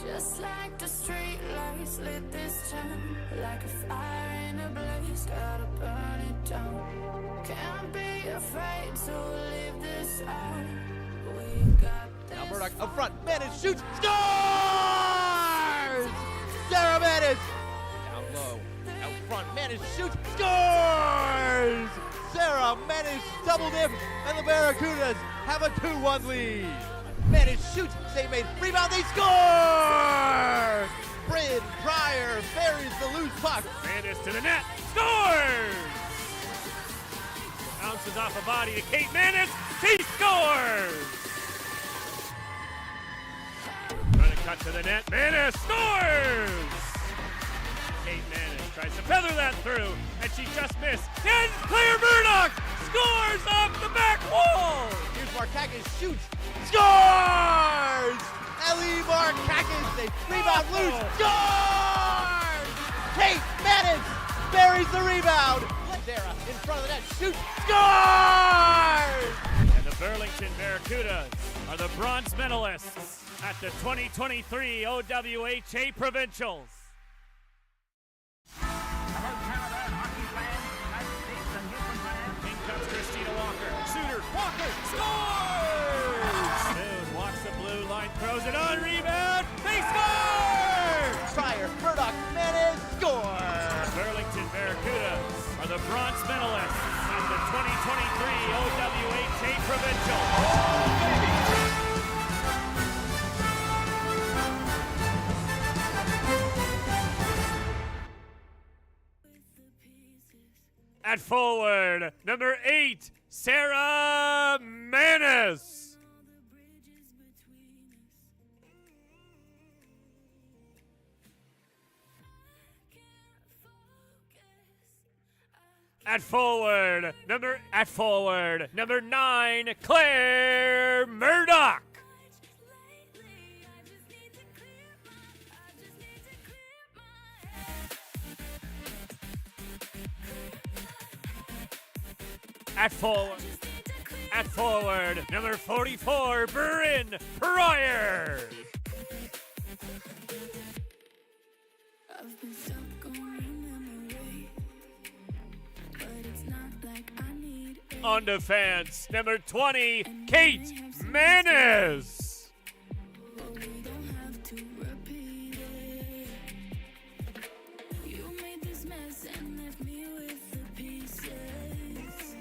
Just like the street lights lit this town, like a fire in a blaze, gotta burn it down. Can't be afraid to leave this out. We got this. Now Murdoch up front, Manis shoots, scores! Sarah Manis! Down low, out front, Manis shoots, scores! Sarah Manis double dip, and the Barracudas have a 2-1 lead. Manis shoots, save made, rebound, they score! Bryn Pryor buries the loose puck. Manis to the net, scores! Bounces off a body to Kate Manis, she scores! Trying to cut to the net, Manis scores! Kate Manis tries to feather that through, and she just missed. And Claire Murdoch scores off the back wall! Here's Markakis, shoots, scores! Ellie Markakis, they rebound loose, scores! Kate Manis buries the rebound. Sarah in front of the net, shoots, scores! And the Burlington Barracudas are the bronze medalists at the 2023 OWHA Provincials. In comes Christina Walker. Shooter, Walker scores! Moon walks the blue line, throws it on, rebound, they score! Pryor, Murdoch, Manis, score! Burlington Barracudas are the bronze medalists at the 2023 OWHA Provincials. At forward, number 8, Sarah Manis. At forward, number 9, Claire Murdoch. At forward, number 44, Bryn Pryor. I've been stuck on memory, but it's not like I need it. On defense, number 20, Kate Manis. But we don't have to repeat it. You made this mess and left me with the pieces.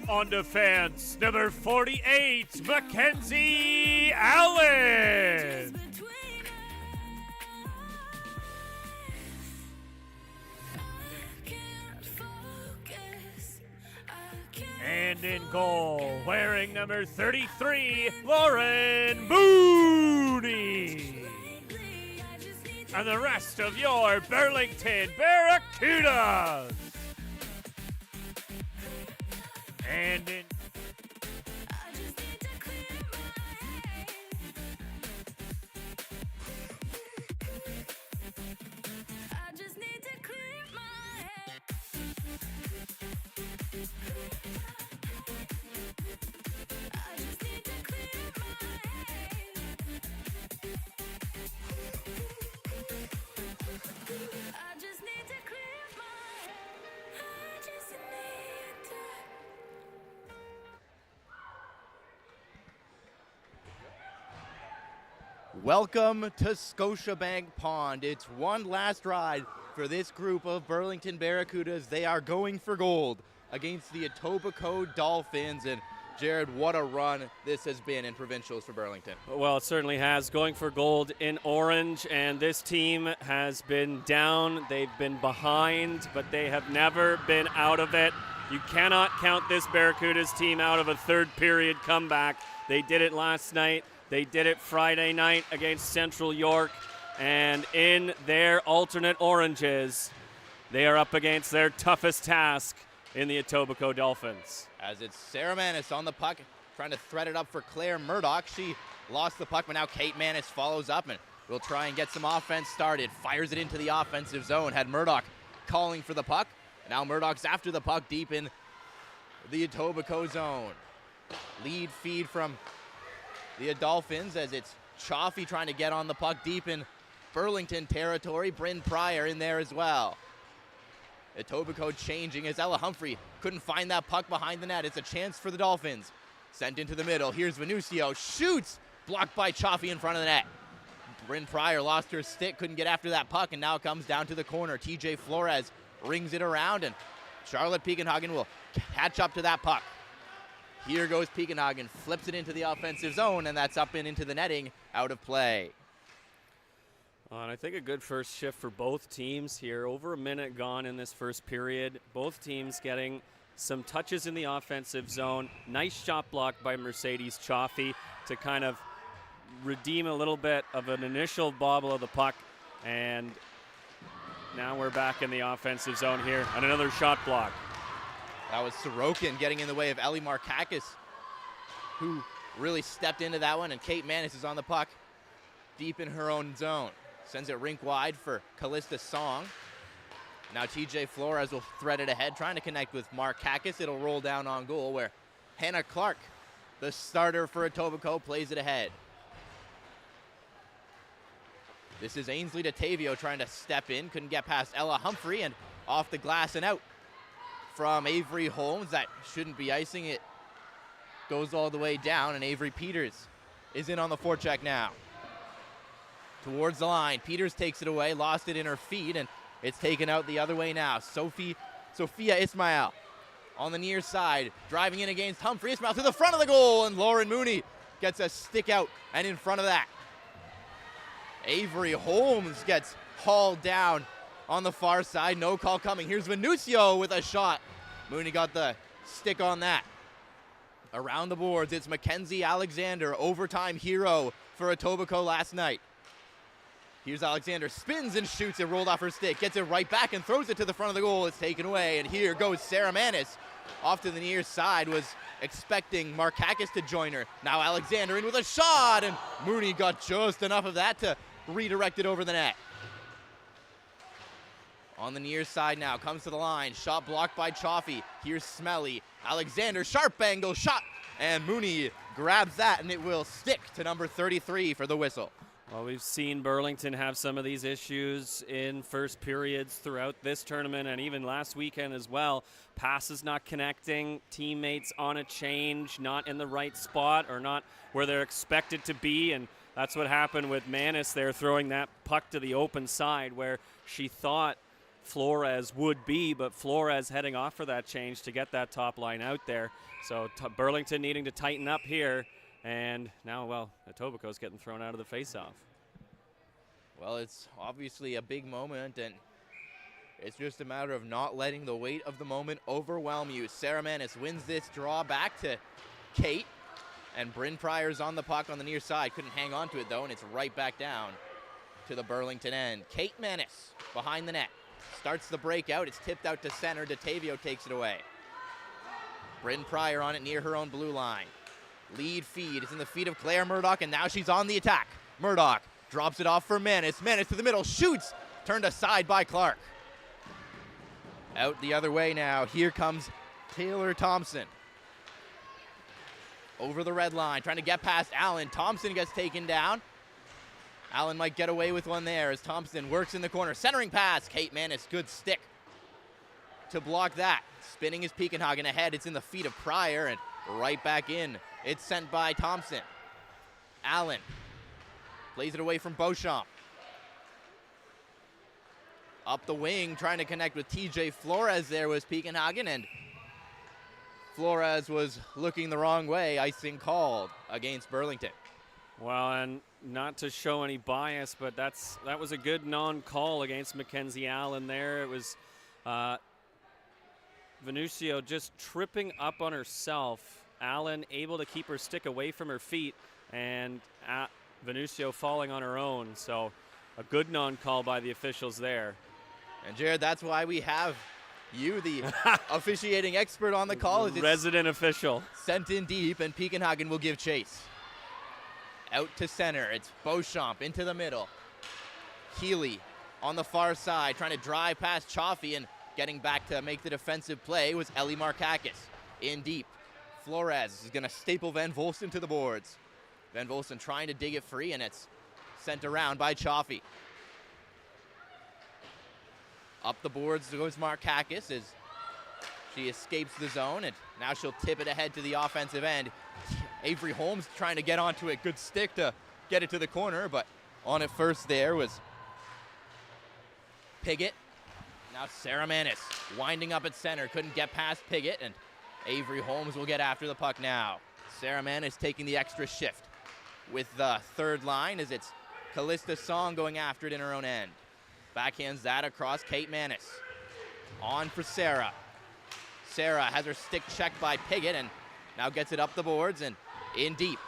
On defense, number 48, Mackenzie Allen. And in goal, wearing number 33, Lauren Mooney. And the rest of your Burlington Barracudas. And in Welcome to Scotiabank Pond. It's one last ride for this group of Burlington Barracudas. They are going for gold against the Etobicoke Dolphins. And Jared, what a run this has been in Provincials for Burlington. Well, it certainly has. Going for gold in orange, and this team has been down. They've been behind, but they have never been out of it. You cannot count this Barracudas team out of a third period comeback. They did it last night. They did it Friday night against Central York, and in their alternate oranges, they are up against their toughest task in the Etobicoke Dolphins. As it's Sarah Manis on the puck, trying to thread it up for Claire Murdoch. She lost the puck, but now Kate Manis follows up and will try and get some offense started. Fires it into the offensive zone. Had Murdoch calling for the puck. Now Murdoch's after the puck deep in the Etobicoke zone. Lead feed from the Dolphins as it's Chaffee trying to get on the puck deep in Burlington territory. Bryn Pryor in there as well. Etobicoke changing as Ella Humphrey couldn't find that puck behind the net. It's a chance for the Dolphins. Sent into the middle. Here's Venucio. Shoots! Blocked by Chaffee in front of the net. Bryn Pryor lost her stick, couldn't get after that puck, and now it comes down to the corner. TJ Flores rings it around, and Charlotte Piekenhagen will catch up to that puck. Here goes Piekenhagen, flips it into the offensive zone, and that's up and into the netting, out of play. And I think a good first shift for both teams here. Over a minute gone in this first period. Both teams getting some touches in the offensive zone. Nice shot block by Mercedes Chaffee to kind of redeem a little bit of an initial bobble of the puck. And now we're back in the offensive zone here. And another shot block. That was Sorokin getting in the way of Ellie Markakis, who really stepped into that one. And Kate Manis is on the puck deep in her own zone. Sends it rink wide for Callista Song. Now TJ Flores will thread it ahead, trying to connect with Markakis. It'll roll down on goal where Hannah Clark, the starter for Etobicoke, plays it ahead. This is Ainsley Datavio trying to step in. Couldn't get past Ella Humphrey, and off the glass and out from Avery Holmes. That shouldn't be icing. It goes all the way down, and Avery Peters is in on the forecheck now. Towards the line, Peters takes it away, lost it in her feet, and it's taken out the other way now. Sophia Ismail on the near side, driving in against Humphrey. Ismail to the front of the goal, and Lauren Mooney gets a stick out and in front of that. Avery Holmes gets hauled down on the far side. No call coming. Here's Venucio with a shot. Mooney got the stick on that. Around the boards, it's Mackenzie Alexander, overtime hero for Etobicoke last night. Here's Alexander, spins and shoots it, rolled off her stick, gets it right back and throws it to the front of the goal. It's taken away, and here goes Sarah Manis. Off to the near side, was expecting Markakis to join her. Now Alexander in with a shot, and Mooney got just enough of that to redirect it over the net. On the near side now, comes to the line, shot blocked by Chaffee. Here's Smelly, Alexander, sharp angle, shot, and Mooney grabs that, and it will stick to number 33 for the whistle. Well, we've seen Burlington have some of these issues in first periods throughout this tournament and even last weekend as well. Passes not connecting, teammates on a change, not in the right spot or not where they're expected to be, and that's what happened with Manis there, throwing that puck to the open side where she thought Flores would be, but Flores heading off for that change to get that top line out there. So Burlington needing to tighten up here. And now, well, Etobicoke's getting thrown out of the face-off. Well, it's obviously a big moment, and it's just a matter of not letting the weight of the moment overwhelm you. Sarah Manis wins this draw back to Kate, and Bryn Pryor's on the puck on the near side. Couldn't hang on to it, though, and it's right back down to the Burlington end. Kate Manis behind the net. Starts the breakout. It's tipped out to center. Datavio takes it away. Bryn Pryor on it near her own blue line. Lead feed is in the feet of Claire Murdoch, and now she's on the attack. Murdoch drops it off for Manis. Manis to the middle, shoots, turned aside by Clark. Out the other way now. Here comes Taylor Thompson. Over the red line, trying to get past Allen. Thompson gets taken down. Allen might get away with one there as Thompson works in the corner. Centering pass, Kate Manis, good stick to block that. Spinning is Piekenhagen ahead. It's in the feet of Pryor, and right back in. It's sent by Thompson. Allen plays it away from Beauchamp. Up the wing, trying to connect with TJ Flores there was Piekenhagen, and Flores was looking the wrong way. Icing called against Burlington. Well, and not to show any bias, but that was a good non-call against Mackenzie Allen there. It was Venucio just tripping up on herself. Allen able to keep her stick away from her feet, and Venucio falling on her own. So a good non-call by the officials there. And Jared, that's why we have you, the officiating expert on the call. Resident official. Sent in deep, and Piekenhagen will give chase. Out to center, it's Beauchamp into the middle. Healy on the far side, trying to drive past Chaffee, and getting back to make the defensive play was Ellie Markakis. In deep, Flores is going to staple Van Volsten to the boards. Van Volsten trying to dig it free, and it's sent around by Chaffee. Up the boards goes Markakis as she escapes the zone, and now she'll tip it ahead to the offensive end. Avery Holmes trying to get onto it. Good stick to get it to the corner, but on it first there was Piggott. Now Sarah Manis winding up at center. Couldn't get past Piggott, and Avery Holmes will get after the puck now. Sarah Manis taking the extra shift with the third line as it's Callista Song going after it in her own end. Backhands that across Kate Manis. On for Sarah. Sarah has her stick checked by Piggott and now gets it up the boards and in deep.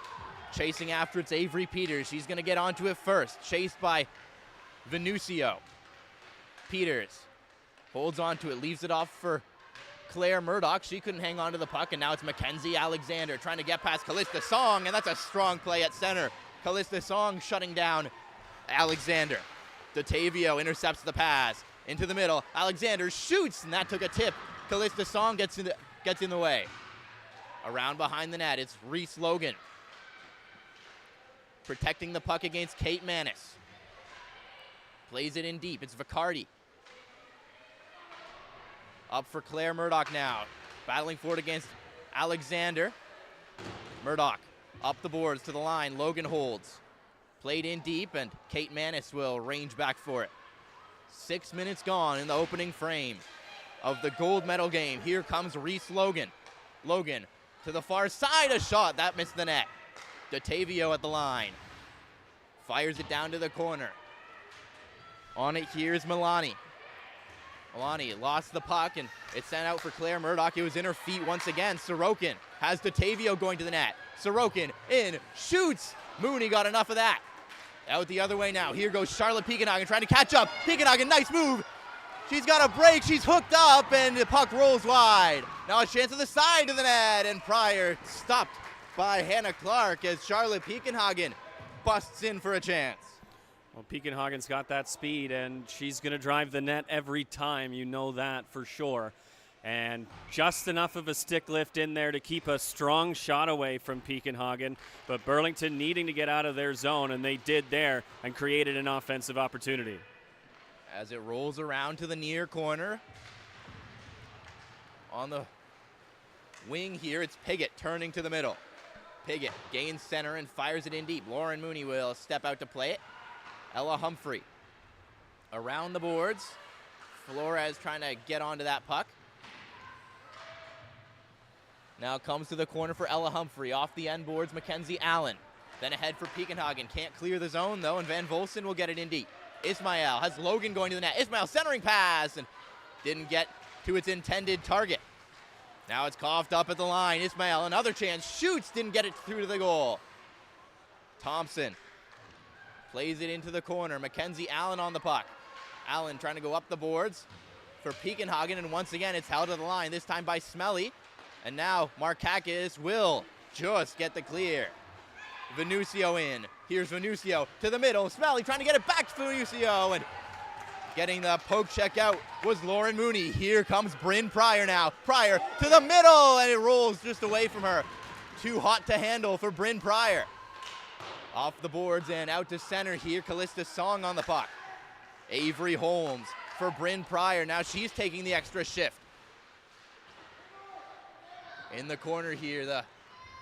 Chasing after it's Avery Peters. She's going to get onto it first. Chased by Venucio. Peters holds onto it, leaves it off for Claire Murdoch. She couldn't hang on to the puck, and now it's Mackenzie Alexander trying to get past Callista Song, and that's a strong play at center. Callista Song shutting down Alexander. Datavio intercepts the pass into the middle. Alexander shoots, and that took a tip. Callista Song gets in the way. Around behind the net, it's Reese Logan. Protecting the puck against Kate Manis. Plays it in deep. It's Vicardi. Up for Claire Murdoch now. Battling for it against Alexander. Murdoch up the boards to the line. Logan holds. Played in deep, and Kate Manis will range back for it. 6 minutes gone in the opening frame of the gold medal game. Here comes Reese Logan. Logan to the far side, a shot. That missed the net. Datavio at the line. Fires it down to the corner. On it here is Milani. Milani lost the puck, and it's sent out for Claire Murdoch. It was in her feet once again. Sorokin has Datavio going to the net. Sorokin in, shoots. Mooney got enough of that. Out the other way now. Here goes Charlotte Piekenhagen trying to catch up. Piekenhagen, nice move. She's got a break. She's hooked up, and the puck rolls wide. Now a chance to the side of the net, and Pryor stopped by Hannah Clark as Charlotte Piekenhagen busts in for a chance. Well, Piekenhagen's got that speed, and she's going to drive the net every time. You know that for sure. And just enough of a stick lift in there to keep a strong shot away from Piekenhagen. But Burlington needing to get out of their zone, and they did there and created an offensive opportunity. As it rolls around to the near corner. On the wing here, it's Piggott turning to the middle. Piggott gains center and fires it in deep. Lauren Mooney will step out to play it. Ella Humphrey around the boards. Flores trying to get onto that puck. Now comes to the corner for Ella Humphrey. Off the end boards, Mackenzie Allen. Then ahead for Piekenhagen. Can't clear the zone, though, and Van Volsen will get it in deep. Ismael has Logan going to the net. Ismael centering pass, and didn't get to its intended target. Now it's coughed up at the line. Ismael, another chance. Shoots, didn't get it through to the goal. Thompson plays it into the corner. Mackenzie Allen on the puck. Allen trying to go up the boards for Piekenhagen, and once again it's held to the line, this time by Smelly. And now Markakis will just get the clear. Venucio in. Here's Venucio to the middle. Smelly trying to get it back to Venucio, and getting the poke check out was Lauren Mooney. Here comes Bryn Pryor now. Pryor to the middle, and it rolls just away from her. Too hot to handle for Bryn Pryor. Off the boards and out to center here. Callista Song on the puck. Avery Holmes for Bryn Pryor. Now she's taking the extra shift. In the corner here, the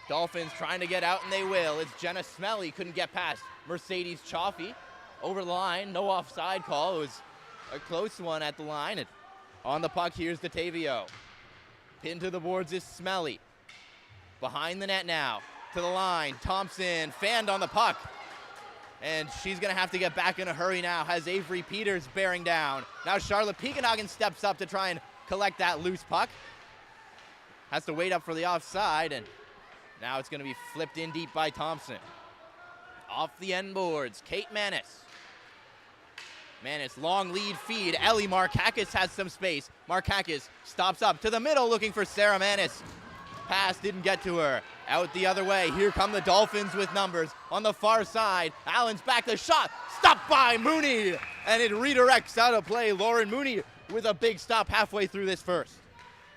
Dolphins trying to get out, and they will. It's Jenna Smelly, couldn't get past Mercedes Chaffee. Over the line, no offside call. It was a close one at the line. And on the puck, here's Datavio. Pinned to the boards is Smelly. Behind the net now, to the line. Thompson fanned on the puck. And she's going to have to get back in a hurry now. Has Avery Peters bearing down. Now Charlotte Piekenhagen steps up to try and collect that loose puck. Has to wait up for the offside, and now it's going to be flipped in deep by Thompson. Off the end boards, Kate Manis. Manis, long lead feed. Ellie Markakis has some space. Markakis stops up to the middle looking for Sarah Manis. Pass didn't get to her. Out the other way. Here come the Dolphins with numbers. On the far side, Allen's back, the shot. Stopped by Mooney, and it redirects out of play. Lauren Mooney with a big stop halfway through this first.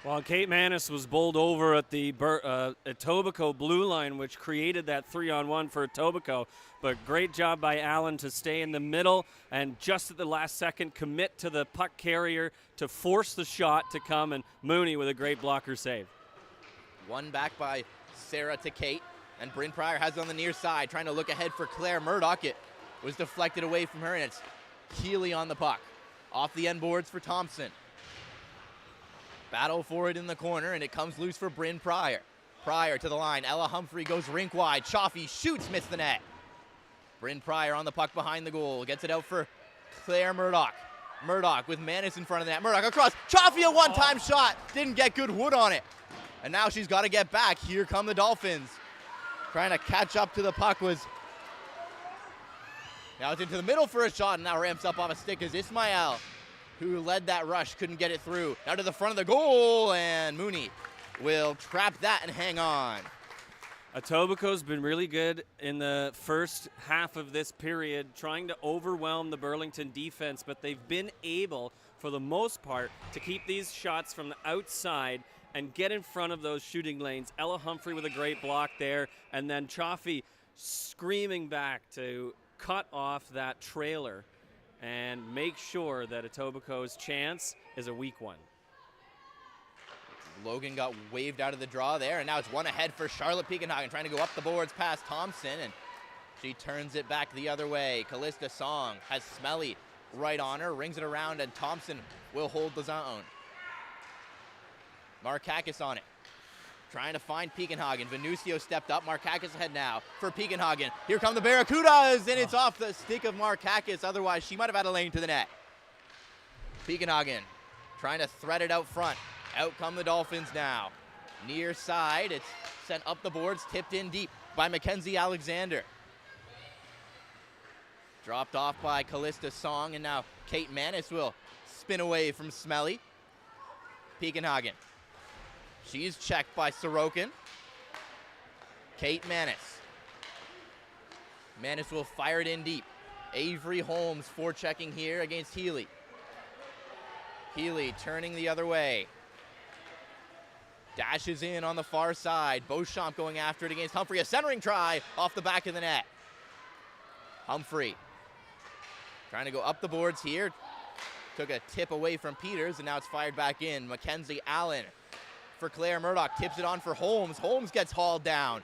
Well, Kate Manis was bowled over at the Etobicoke blue line, which created that 3-on-1 for Etobicoke. But great job by Allen to stay in the middle and just at the last second commit to the puck carrier to force the shot to come, and Mooney with a great blocker save. One back by Sarah to Kate, and Bryn Pryor has it on the near side, trying to look ahead for Claire Murdoch. It was deflected away from her, and it's Healy on the puck. Off the end boards for Thompson. Battle for it in the corner, and it comes loose for Bryn Pryor. Pryor to the line. Ella Humphrey goes rink wide. Chaffee shoots, missed the net. Bryn Pryor on the puck behind the goal. Gets it out for Claire Murdoch. Murdoch with Manis in front of the net. Murdoch across. Chaffee a one-time shot. Didn't get good wood on it. And now she's got to get back. Here come the Dolphins. Trying to catch up to the puck was... Now it's into the middle for a shot, and now ramps up off a stick as Ismail, who led that rush, couldn't get it through. Now to the front of the goal, and Mooney will trap that and hang on. Etobicoke's been really good in the first half of this period, trying to overwhelm the Burlington defense, but they've been able, for the most part, to keep these shots from the outside and get in front of those shooting lanes. Ella Humphrey with a great block there, and then Chaffee screaming back to cut off that trailer and make sure that Etobicoke's chance is a weak one. Logan got waved out of the draw there, and now it's one ahead for Charlotte Piekenhagen, trying to go up the boards past Thompson, and she turns it back the other way. Callista Song has Smelly right on her, rings it around, and Thompson will hold the zone. Markakis on it, trying to find Piekenhagen. Venucio stepped up. Markakis ahead now for Piekenhagen. Here come the Barracudas, and it's off the stick of Markakis. Otherwise, she might have had a lane to the net. Piekenhagen trying to thread it out front. Out come the Dolphins now. Near side, it's sent up the boards, tipped in deep by Mackenzie Alexander. Dropped off by Callista Song, and now Kate Manis will spin away from Smelly. Piekenhagen. She's checked by Sorokin. Kate Manis. Manis will fire it in deep. Avery Holmes forechecking here against Healy. Healy turning the other way. Dashes in on the far side. Beauchamp going after it against Humphrey. A centering try off the back of the net. Humphrey trying to go up the boards here. Took a tip away from Peters, and now it's fired back in. Mackenzie Allen for Claire Murdoch. Tips it on for Holmes. Holmes gets hauled down.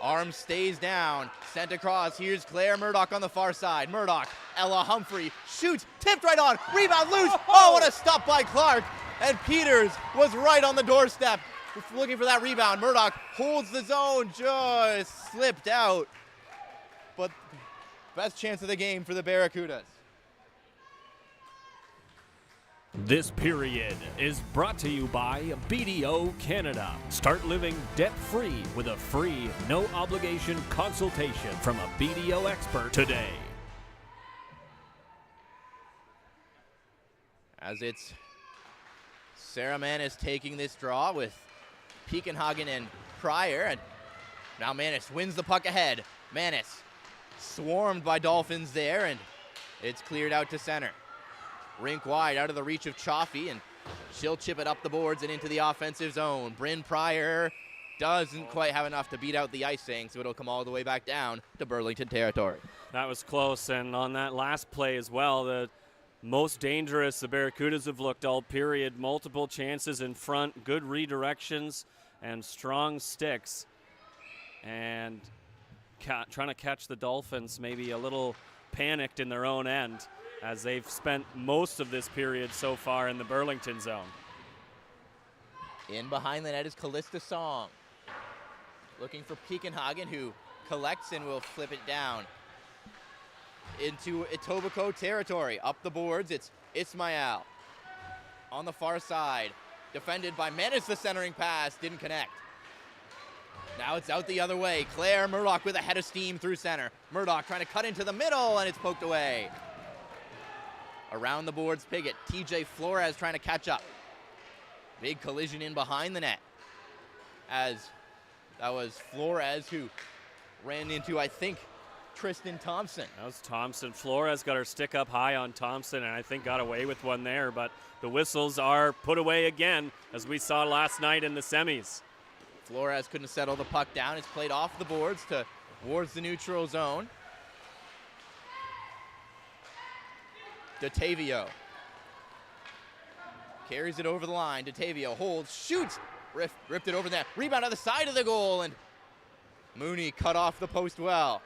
Arm stays down. Sent across. Here's Claire Murdoch on the far side. Murdoch. Ella Humphrey shoots. Tipped right on. Rebound loose. Oh, what a stop by Clark. And Peters was right on the doorstep looking for that rebound. Murdoch holds the zone. Just slipped out. But best chance of the game for the Barracudas. This period is brought to you by BDO Canada. Start living debt-free with a free, no-obligation consultation from a BDO expert today. As it's Sarah Manis taking this draw with Piekenhagen and Pryor, and now Manis wins the puck ahead. Manis swarmed by Dolphins there, and it's cleared out to center. Rink wide, out of the reach of Chaffee, and she'll chip it up the boards and into the offensive zone. Bryn Pryor doesn't quite have enough to beat out the icing, so it'll come all the way back down to Burlington territory. That was close, and on that last play as well, the most dangerous the Barracudas have looked all period. Multiple chances in front, good redirections, and strong sticks. And trying to catch the Dolphins maybe a little panicked in their own end, as they've spent most of this period so far in the Burlington zone. In behind the net is Callista Song. Looking for Piekenhagen, who collects and will flip it down into Etobicoke territory. Up the boards, it's Ismail. On the far side, defended by Manis. The centering pass didn't connect. Now it's out the other way. Claire Murdoch with a head of steam through center. Murdoch trying to cut into the middle, and it's poked away. Around the boards, Piggott. TJ Flores trying to catch up. Big collision in behind the net, as that was Flores who ran into, I think, Tristan Thompson. That was Thompson. Flores got her stick up high on Thompson, and I think got away with one there, but the whistles are put away again, as we saw last night in the semis. Flores couldn't settle the puck down. It's played off the boards towards the neutral zone. DeTavio carries it over the line. DeTavio holds, shoots, ripped it over the net. Rebound on the side of the goal, and Mooney cut off the post well.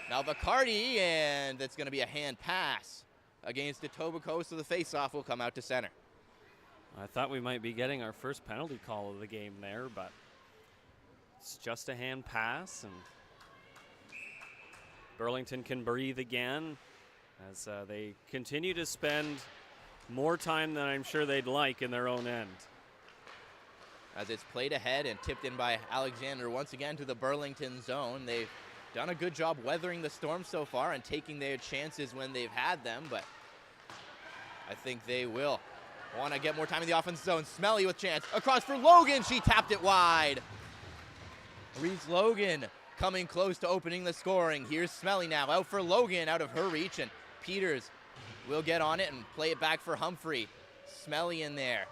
Now Bacardi, and that's going to be a hand pass against Etobicoke, so the face-off will come out to center. I thought we might be getting our first penalty call of the game there, but it's just a hand pass, and Burlington can breathe again as they continue to spend more time than I'm sure they'd like in their own end. As it's played ahead and tipped in by Alexander once again to the Burlington zone. They've done a good job weathering the storm so far and taking their chances when they've had them, but I think they will want to get more time in the offensive zone. Smelly with chance. Across for Logan. She tapped it wide. Reese Logan coming close to opening the scoring. Here's Smelly now. Out for Logan, out of her reach, and Peters will get on it and play it back for Humphrey. Smelly in there.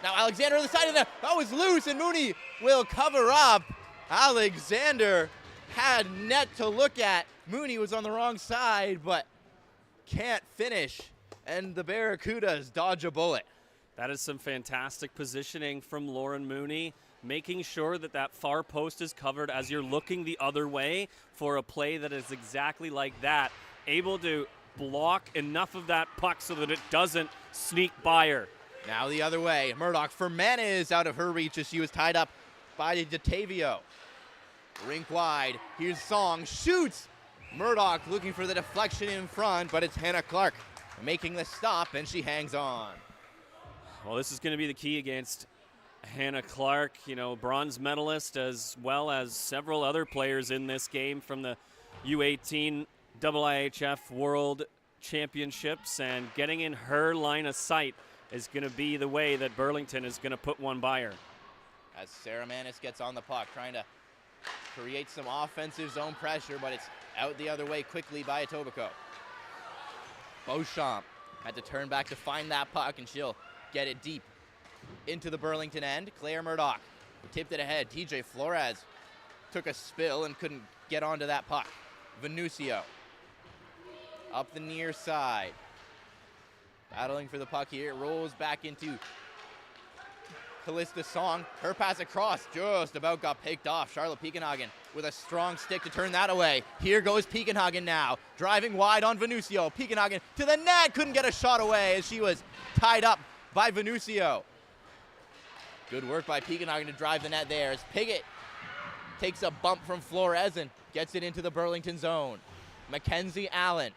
Now Alexander on the side of the net. That was loose, and Mooney will cover up. Alexander had net to look at. Mooney was on the wrong side, but can't finish. And the Barracudas dodge a bullet. That is some fantastic positioning from Lauren Mooney, making sure that that far post is covered as you're looking the other way for a play that is exactly like that, able to block enough of that puck so that it doesn't sneak by her. Now the other way. Murdoch for Manis out of her reach as she was tied up by DeTavio. Rink wide. Here's Song. Shoots. Murdoch looking for the deflection in front, but it's Hannah Clark making the stop, and she hangs on. Well, this is going to be the key against Hannah Clark, you know, bronze medalist, as well as several other players in this game from the U18 IIHF World Championships, and getting in her line of sight is going to be the way that Burlington is going to put one by her. As Sarah Manis gets on the puck, trying to create some offensive zone pressure, but it's out the other way quickly by Etobicoke. Beauchamp had to turn back to find that puck, and she'll get it deep into the Burlington end. Claire Murdoch tipped it ahead. TJ Flores took a spill and couldn't get onto that puck. Venucio up the near side. Battling for the puck here. It rolls back into Callista Song. Her pass across just about got picked off. Charlotte Pekenhagen with a strong stick to turn that away. Here goes Pekenhagen now. Driving wide on Venucio. Pekenhagen to the net. Couldn't get a shot away as she was tied up by Venucio. Good work by Pekenhagen to drive the net there as Piggott takes a bump from Flores and gets it into the Burlington zone. Mackenzie Allen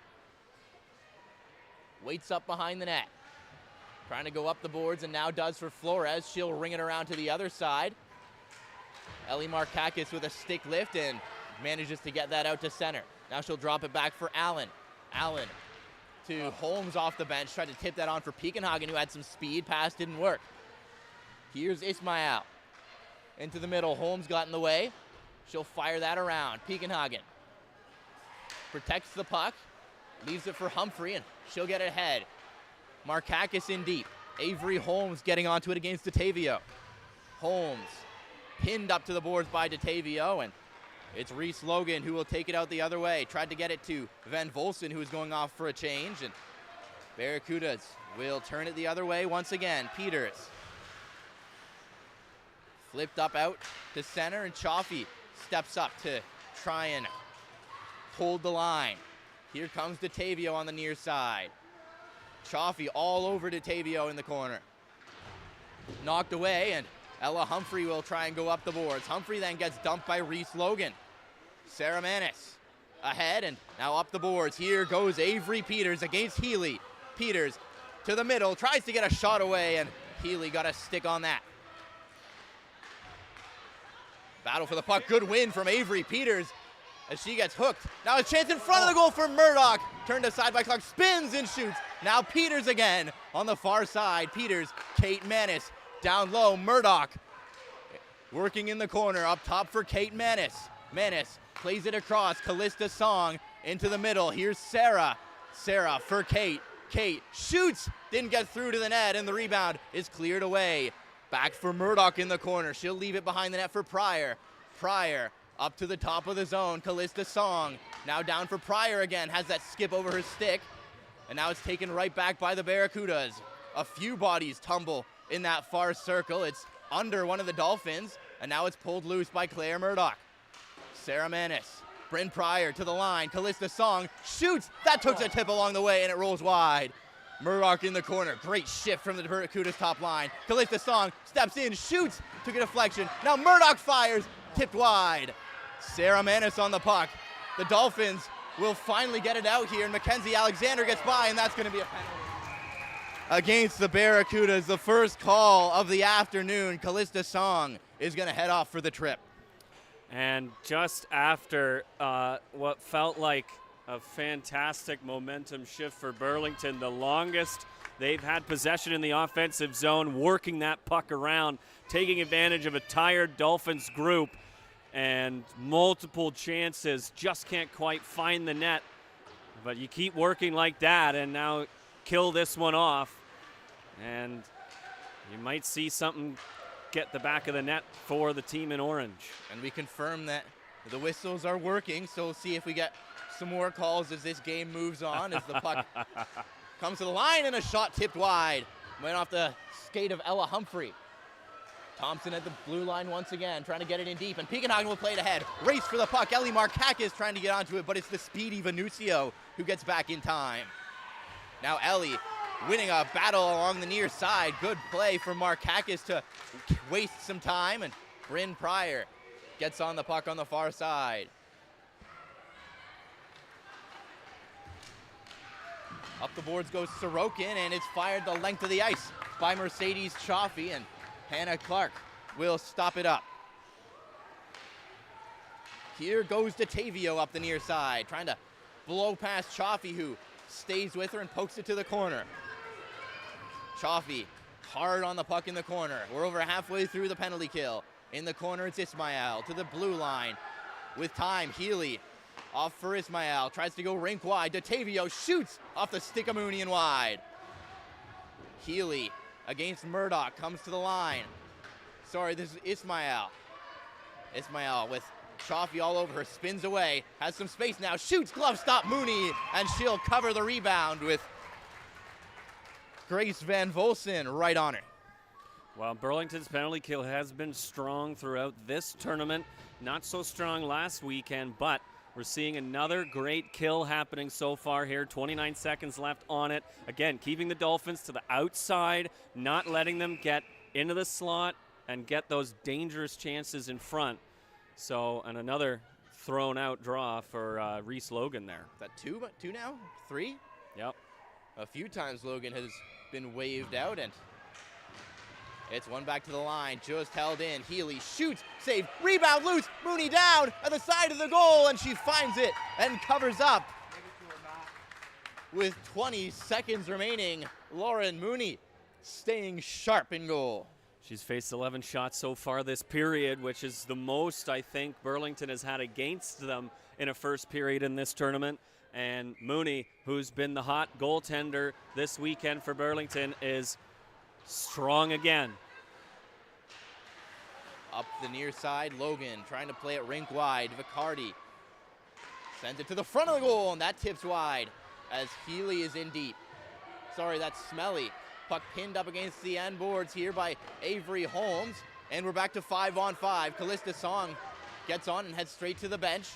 waits up behind the net. Trying to go up the boards, and now does for Flores. She'll ring it around to the other side. Ellie Markakis with a stick lift and manages to get that out to center. Now she'll drop it back for Allen. Allen to Holmes off the bench. Tried to tip that on for Pekenhagen, who had some speed. Pass didn't work. Here's Ismail. Into the middle. Holmes got in the way. She'll fire that around. Pekenhagen protects the puck. Leaves it for Humphrey, and she'll get it ahead. Markakis in deep. Avery Holmes getting onto it against DeTavio. Holmes pinned up to the boards by DeTavio, and it's Reese Logan who will take it out the other way. Tried to get it to Van Volsen, who is going off for a change, and Barracudas will turn it the other way once again. Peters flipped up out to center, and Chaffee steps up to try and hold the line. Here comes DeTavio on the near side. Chaffee all over DeTavio in the corner. Knocked away, and Ella Humphrey will try and go up the boards. Humphrey then gets dumped by Reese Logan. Sarah Manis ahead, and now up the boards. Here goes Avery Peters against Healy. Peters to the middle, tries to get a shot away, and Healy got a stick on that. Battle for the puck, good win from Avery Peters as she gets hooked. Now a chance in front of the goal for Murdoch. Turned aside by Clark, spins and shoots. Now Peters again on the far side. Peters, Kate Manis down low. Murdoch working in the corner, up top for Kate Manis. Menace plays it across. Callista Song into the middle. Here's Sarah. Sarah for Kate. Kate shoots. Didn't get through to the net, and the rebound is cleared away. Back for Murdoch in the corner. She'll leave it behind the net for Pryor. Pryor up to the top of the zone. Callista Song now down for Pryor again. Has that skip over her stick. And now it's taken right back by the Barracudas. A few bodies tumble in that far circle. It's under one of the Dolphins. And now it's pulled loose by Claire Murdoch. Sarah Manis. Bryn Pryor to the line. Callista Song shoots. That took a tip along the way, and it rolls wide. Murdoch in the corner. Great shift from the Barracudas top line. Callista Song steps in, shoots, took a deflection. Now Murdoch fires, tipped wide. Sarah Manis on the puck. The Dolphins will finally get it out here, and Mackenzie Alexander gets by, and that's going to be a penalty. Against the Barracudas, the first call of the afternoon. Callista Song is going to head off for the trip. And just after what felt like a fantastic momentum shift for Burlington, the longest they've had possession in the offensive zone, working that puck around, taking advantage of a tired Dolphins group, and multiple chances, just can't quite find the net. But you keep working like that and now kill this one off, and you might see something get the back of the net for the team in orange. And we confirm that the whistles are working, so we'll see if we get some more calls as this game moves on, as the puck comes to the line, and a shot tipped wide. Went off the skate of Ella Humphrey. Thompson at the blue line once again, trying to get it in deep, and Peakenhagen will play it ahead. Race for the puck. Ellie Markakis trying to get onto it, but it's the speedy Venucio who gets back in time. Now Ellie winning a battle along the near side. Good play for Markakis to waste some time, and Bryn Pryor gets on the puck on the far side. Up the boards goes Sorokin, and it's fired the length of the ice by Mercedes Chaffee, and Hannah Clark will stop it up. Here goes DeTavio up the near side, trying to blow past Chaffee, who stays with her and pokes it to the corner. Chaffee hard on the puck in the corner. We're over halfway through the penalty kill. In the corner, it's Ismail to the blue line. With time, Healy off for Ismail. Tries to go rink wide. DeTavio shoots off the stick of Mooney and wide. Healy against Murdoch, comes to the line. Sorry, this is Ismail. Ismail with Chaffee all over her, spins away, has some space now, shoots, glove stop, Mooney, and she'll cover the rebound with Grace Van Volsen right on her. Well, Burlington's penalty kill has been strong throughout this tournament. Not so strong last weekend, but we're seeing another great kill happening so far here. 29 seconds left on it. Again, keeping the Dolphins to the outside, not letting them get into the slot and get those dangerous chances in front. So, and another thrown out draw for Reese Logan there. Is that two now? Three? Yep. A few times Logan has been waved out, and it's one back to the line, just held in. Healy shoots, save, rebound loose, Mooney down at the side of the goal, and she finds it and covers up. With 20 seconds remaining, Lauren Mooney staying sharp in goal. She's faced 11 shots so far this period, which is the most I think Burlington has had against them in a first period in this tournament. And Mooney, who's been the hot goaltender this weekend for Burlington, is strong again. Up the near side, Logan trying to play it rink wide. Vicardi sends it to the front of the goal, and that tips wide as Healy is in deep. Sorry, that's Smelly. Puck pinned up against the end boards here by Avery Holmes, and we're back to 5-on-5. Callista Song gets on and heads straight to the bench.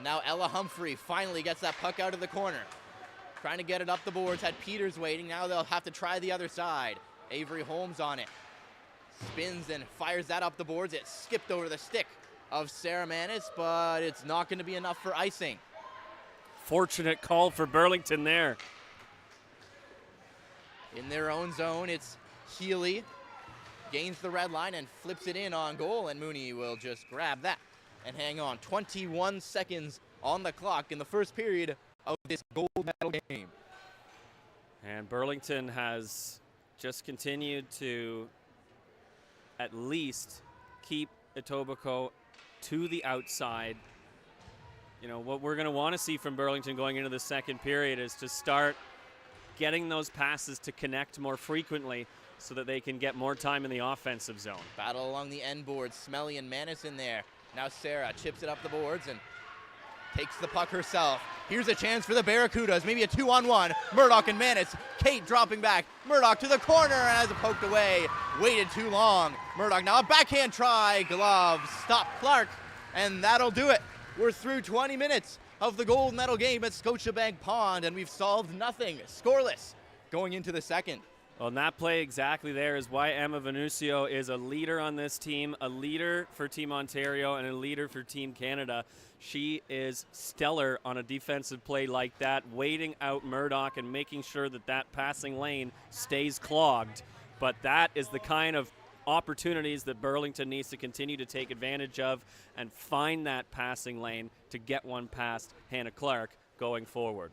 Now Ella Humphrey finally gets that puck out of the corner. Trying to get it up the boards, had Peters waiting. Now they'll have to try the other side. Avery Holmes on it. Spins and fires that up the boards. It skipped over the stick of Sarah Manis, but it's not going to be enough for icing. Fortunate call for Burlington there. In their own zone, it's Healy. Gains the red line and flips it in on goal, and Mooney will just grab that and hang on. 21 seconds on the clock in the first period of this gold medal game. And Burlington has just continued to at least keep Etobicoke to the outside. You know, what we're going to want to see from Burlington going into the second period is to start getting those passes to connect more frequently so that they can get more time in the offensive zone. Battle along the end boards. Smelly and Manis in there. Now Sarah chips it up the boards and takes the puck herself. Here's a chance for the Barracudas. Maybe a 2-on-1. Murdoch and Manis. Kate dropping back. Murdoch to the corner and has it poked away. Waited too long. Murdoch now a backhand try. Glove. Stop Clark. And that'll do it. We're through 20 minutes of the gold medal game at Scotiabank Pond, and we've solved nothing. Scoreless going into the second. Well, and that play exactly there is why Emma Venucio is a leader on this team, a leader for Team Ontario, and a leader for Team Canada. She is stellar on a defensive play like that, waiting out Murdoch and making sure that that passing lane stays clogged. But that is the kind of opportunities that Burlington needs to continue to take advantage of and find that passing lane to get one past Hannah Clark going forward.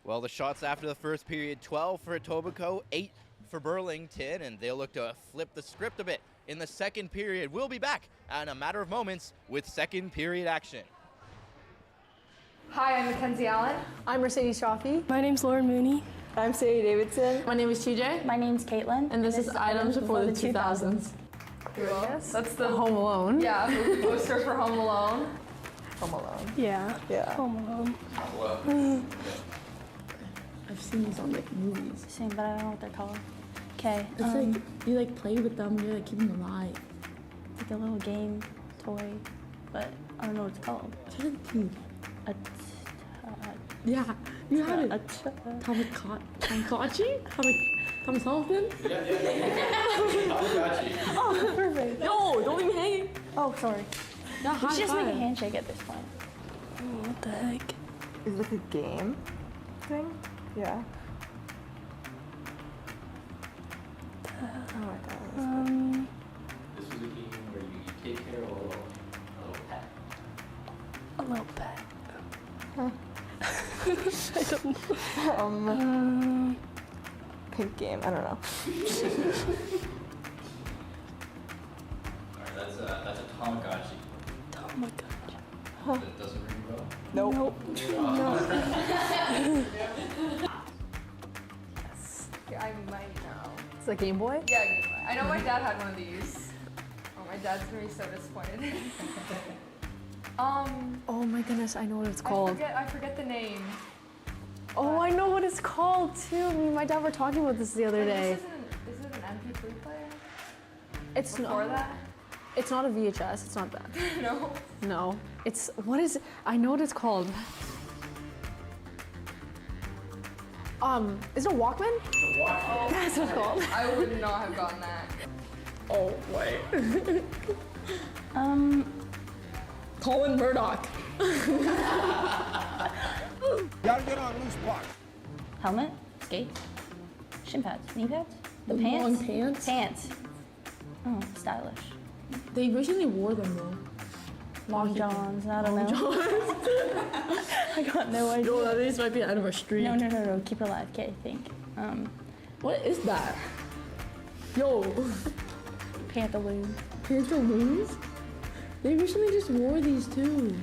Well, the shots after the first period, 12 for Etobicoke, 8 for Burlington, and they'll look to flip the script a bit in the second period. We'll be back in a matter of moments with second period action. Hi, I'm Mackenzie Allen. I'm Mercedes Shafi. My name's Lauren Mooney. I'm Sadie Davidson. My name is TJ. My name's Caitlin. And this is Items Before the 2000s. That's the Home Alone. Yeah, poster for Home Alone. Home Alone. Yeah. Yeah. Home Alone. I've seen these on like movies. Same, but I don't know what they're called. Okay. It's like you like play with them, you like keep them alive. Like a little game toy, but I don't know what it's called. Try to think. A Yeah, you had it. Tamagotchi? Tom something? Oh, perfect. No, don't leave me hanging. Oh, sorry. Yeah, We high should just make a five. handshake at this point. What the heck? Is it like a game thing? Yeah. Oh my god. This was a game where you take care of a little pet. A little pet. Huh. I don't know. Pink game. I don't know. Alright, that's a Tamagotchi. Oh my gosh. That doesn't ring a bell? Nope. I might know. It's a Game Boy? Yeah, I know my dad had one of these. Oh, my dad's gonna be so disappointed. Oh my goodness, I know what it's called. I forget the name. Oh, I know what it's called too. Me and my dad were talking about this the other day. Is it an MP3 player? It's Before that? It's not a VHS. It's not that. No. No. It's what is it? I know what it's called. Is it a Walkman? Oh, That's what it's called. I would not have gotten that. Oh wait. Colin Murdoch. Gotta get on loose puck. Helmet, skates, shin pads, knee pads, the The pants. long pants? Pants. Oh, stylish. They recently wore them though. Long johns. I don't know. I got no idea. Yo, these might be out of our street. No. Keep it alive. Okay, think. What is that? Yo, Pantaloons. pantaloons? They recently just wore these too.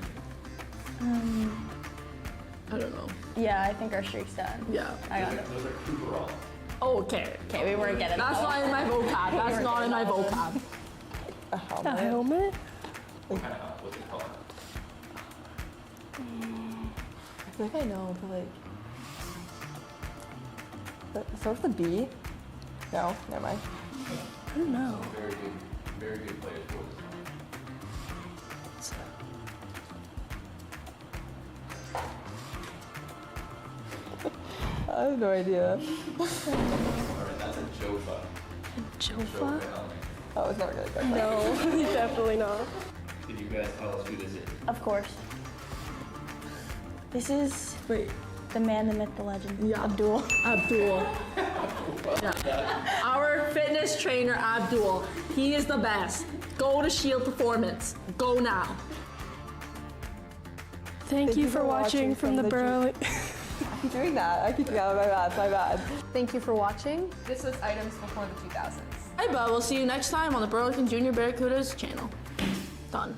I don't know. Yeah, I think our streak's done. Yeah. I got it. Those are Cooperall. Oh, okay. Okay, we weren't getting That's not in my vocab. That's not in my vocab. A helmet. a helmet. What kind of, what's it called? I feel like I know, but like. It starts with a B? No, never mind. I don't know. Very good players for this. I have no idea. Alright, that's a Jofa. Jofa? Oh, it's not really good. No, definitely not. Can you guys tell us who this is? Of course. This is Wait. the man, the myth, the legend. Yeah. Abdul. Abdul. Yeah. Our fitness trainer, Abdul. He is the best. Go to Shield Performance. Go now. Thank you for watching from the Burlington. I keep doing that. I keep doing that. My bad. Thank you for watching. This was Items Before the 2000s. Hey, bud. We'll see you next time on the Burlington Junior Barracudas channel. Done.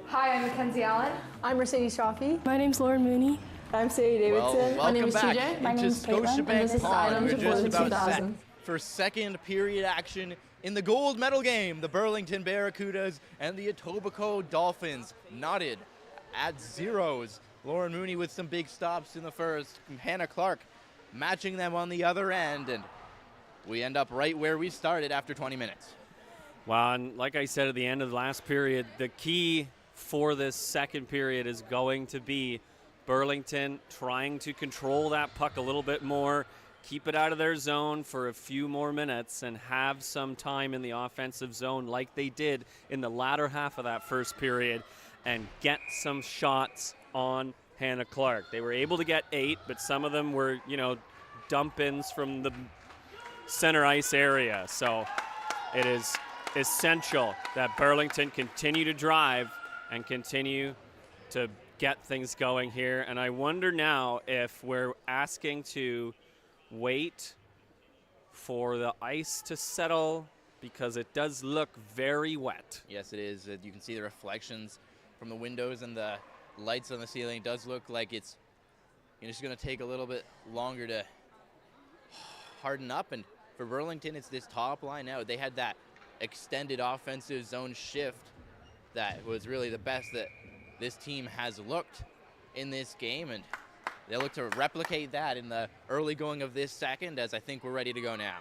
Hi, I'm Mackenzie Allen. I'm Mercedes Shafi. My name's Lauren Mooney. I'm Sadie Davidson. Welcome name is back TJ. My into name's Caitlin. Scotiabank And this is Pond. Items We're just Reported about set 2000. for second period action in the gold medal game. The Burlington Barracudas and the Etobicoke Dolphins knotted at zeros. Lauren Mooney with some big stops in the first. Hannah Clark matching them on the other end. And we end up right where we started after 20 minutes. Well, and like I said at the end of the last period, the key for this second period is going to be Burlington trying to control that puck a little bit more, keep it out of their zone for a few more minutes, and have some time in the offensive zone like they did in the latter half of that first period, and get some shots on Hannah Clark. They were able to get 8, but some of them were, dump-ins from the center ice area. So it is essential that Burlington continue to drive and continue to get things going here. And I wonder now if we're asking to wait for the ice to settle, because it does look very wet. Yes, it is. You can see the reflections from the windows and the lights on the ceiling. It does look like it's just going to take a little bit longer to harden up. And for Burlington, it's this top line now. They had that extended offensive zone shift that was really the best that this team has looked in this game, and they look to replicate that in the early going of this second, as I think we're ready to go now.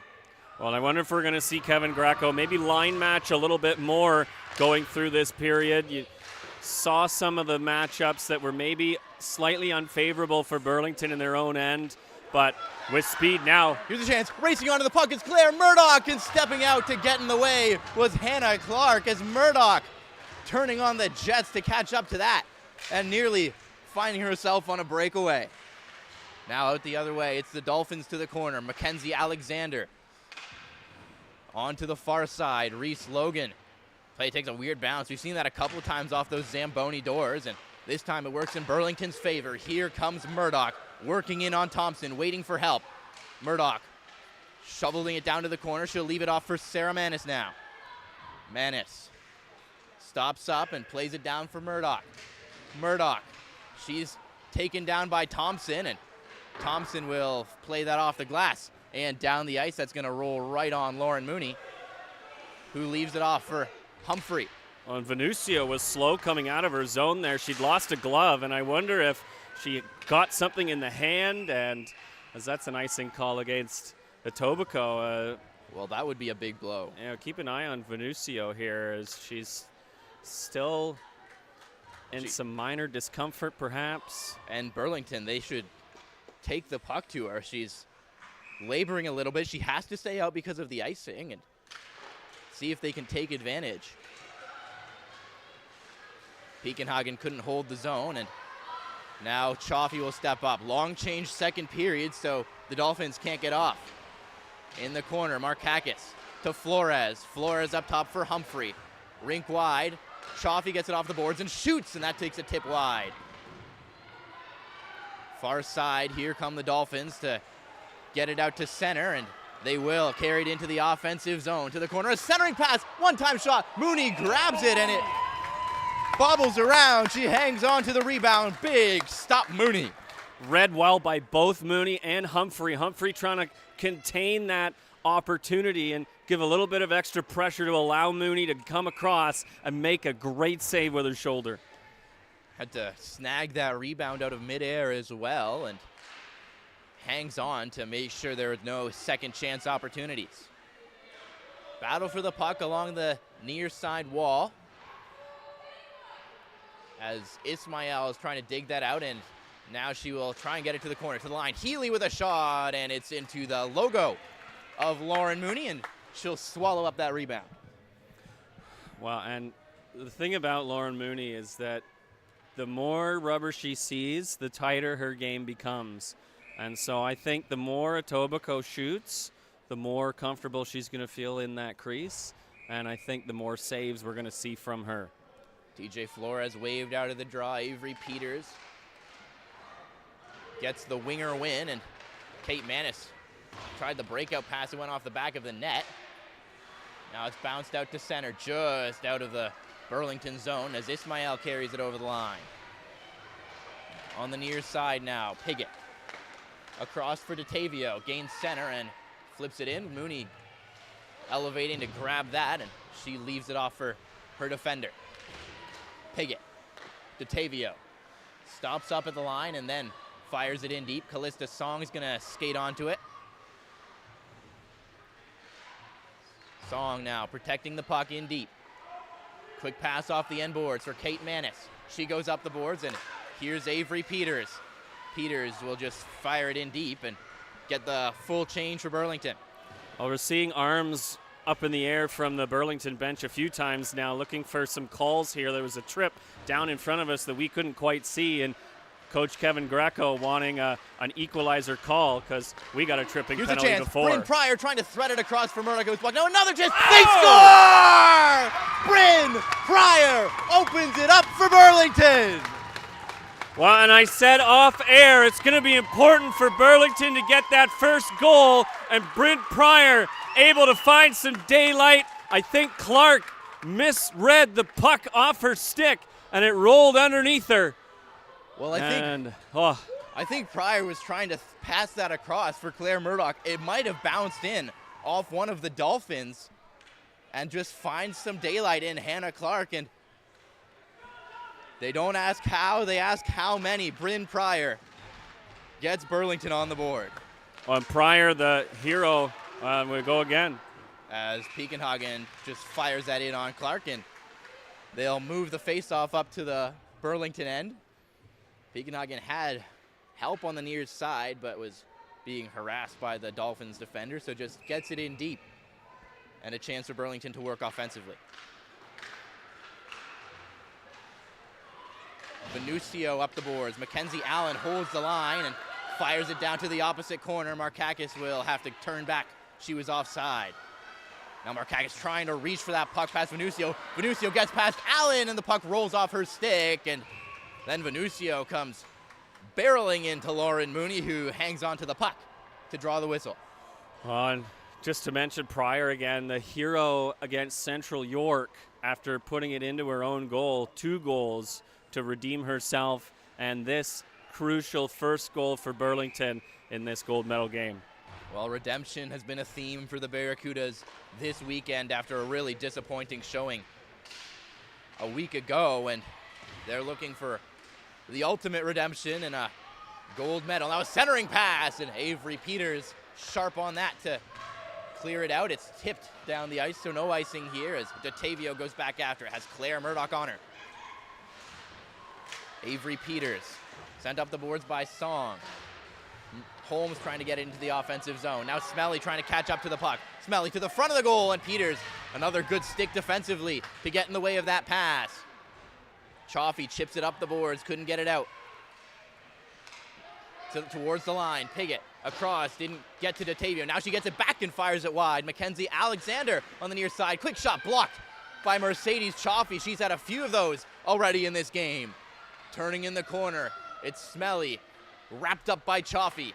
Well, I wonder if we're going to see Kevin Greco maybe line match a little bit more going through this period. You saw some of the matchups that were maybe slightly unfavorable for Burlington in their own end, but with speed now. Here's a chance, racing onto the puck, it's Claire Murdoch, and stepping out to get in the way was Hannah Clark, as Murdoch turning on the Jets to catch up to that and nearly finding herself on a breakaway. Now out the other way, it's the Dolphins to the corner. Mackenzie Alexander on to the far side. Reese Logan. Play takes a weird bounce. We've seen that a couple of times off those Zamboni doors, and this time it works in Burlington's favor. Here comes Murdoch, working in on Thompson, waiting for help. Murdoch shoveling it down to the corner. She'll leave it off for Sarah Manis now. Manis stops up and plays it down for Murdoch. Murdoch, she's taken down by Thompson, and Thompson will play that off the glass and down the ice. That's going to roll right on Lauren Mooney, who leaves it off for Humphrey. Well, and Venucio was slow coming out of her zone there. She'd lost a glove, and I wonder if she got something in the hand, and as that's an icing call against Etobicoke. Well, that would be a big blow. Keep an eye on Venucio here, as she's still in some minor discomfort, perhaps. And Burlington, they should take the puck to her. She's laboring a little bit. She has to stay out because of the icing, and see if they can take advantage. Pekenhagen couldn't hold the zone, and now Chaffee will step up. Long change second period, so the Dolphins can't get off. In the corner, Markakis to Flores. Flores up top for Humphrey. Rink wide. Chaffee gets it off the boards and shoots, and that takes a tip wide. Far side, here come the Dolphins to get it out to center, and they will. Carried into the offensive zone to the corner. A centering pass, one-time shot. Mooney grabs it, and it bobbles around. She hangs on to the rebound. Big stop, Mooney. Read well by both Mooney and Humphrey. Humphrey trying to contain that opportunity and give a little bit of extra pressure to allow Mooney to come across and make a great save with her shoulder. Had to snag that rebound out of midair as well, and hangs on to make sure there are no second chance opportunities. Battle for the puck along the near side wall, as Ismael is trying to dig that out, and now she will try and get it to the corner, to the line. Healy with a shot, and it's into the logo of Lauren Mooney, and she'll swallow up that rebound. Well, and the thing about Lauren Mooney is that the more rubber she sees, the tighter her game becomes. And so I think the more Etobicoke shoots, the more comfortable she's going to feel in that crease, and I think the more saves we're going to see from her. TJ Flores waved out of the draw. Avery Peters gets the winger win, and Kate Manis tried the breakout pass. It went off the back of the net. Now it's bounced out to center, just out of the Burlington zone as Ismail carries it over the line. On the near side now, Piggott. Across for DeTavio, gains center and flips it in. Mooney elevating to grab that, and she leaves it off for her defender. Piggott, DeTavio, stops up at the line and then fires it in deep. Callista Song is gonna skate onto it. Song now protecting the puck in deep. Quick pass off the end boards for Kate Manis. She goes up the boards, and here's Avery Peters. Peters will just fire it in deep and get the full change for Burlington. Well, we're seeing arms up in the air from the Burlington bench a few times now, looking for some calls here. There was a trip down in front of us that we couldn't quite see, and Coach Kevin Greco wanting an equalizer call because we got a tripping Here's penalty a chance. before. Bryn Pryor trying to thread it across for Murdoch. Now another chance. They score! Bryn Pryor opens it up for Burlington. Well, and I said off air, it's going to be important for Burlington to get that first goal, and Bryn Pryor able to find some daylight. I think Clark misread the puck off her stick, and it rolled underneath her. Well, I think Pryor was trying to pass that across for Claire Murdoch. It might have bounced in off one of the Dolphins and just find some daylight in Hannah Clark. And they don't ask how, they ask how many. Bryn Pryor gets Burlington on the board. On Pryor, the hero, we go again. As Pekenhagen just fires that in on Clark, and they'll move the faceoff up to the Burlington end. Pekenhagen had help on the near side, but was being harassed by the Dolphins defender, so just gets it in deep. And a chance for Burlington to work offensively. Venucio up the boards. Mackenzie Allen holds the line and fires it down to the opposite corner. Markakis will have to turn back. She was offside. Now Markakis trying to reach for that puck past Venucio. Venucio gets past Allen, and the puck rolls off her stick, and then Venucio comes barreling into Lauren Mooney, who hangs on to the puck to draw the whistle. And just to mention Pryor again, the hero against Central York after putting it into her own goal, 2 goals to redeem herself, and this crucial first goal for Burlington in this gold medal game. Well, redemption has been a theme for the Barracudas this weekend after a really disappointing showing a week ago, and they're looking for the ultimate redemption and a gold medal. Now a centering pass, and Avery Peters sharp on that to clear it out. It's tipped down the ice, so no icing here as DeTavio goes back after it. Has Claire Murdoch on her. Avery Peters sent up the boards by Song. Holmes trying to get into the offensive zone. Now Smelly trying to catch up to the puck. Smelly to the front of the goal, and Peters, another good stick defensively to get in the way of that pass. Chaffee chips it up the boards, couldn't get it out. Towards the line, Piggott across, didn't get to DeTavio. Now she gets it back and fires it wide. Mackenzie Alexander on the near side. Quick shot blocked by Mercedes Chaffee. She's had a few of those already in this game. Turning in the corner, it's Smelly, wrapped up by Chaffee.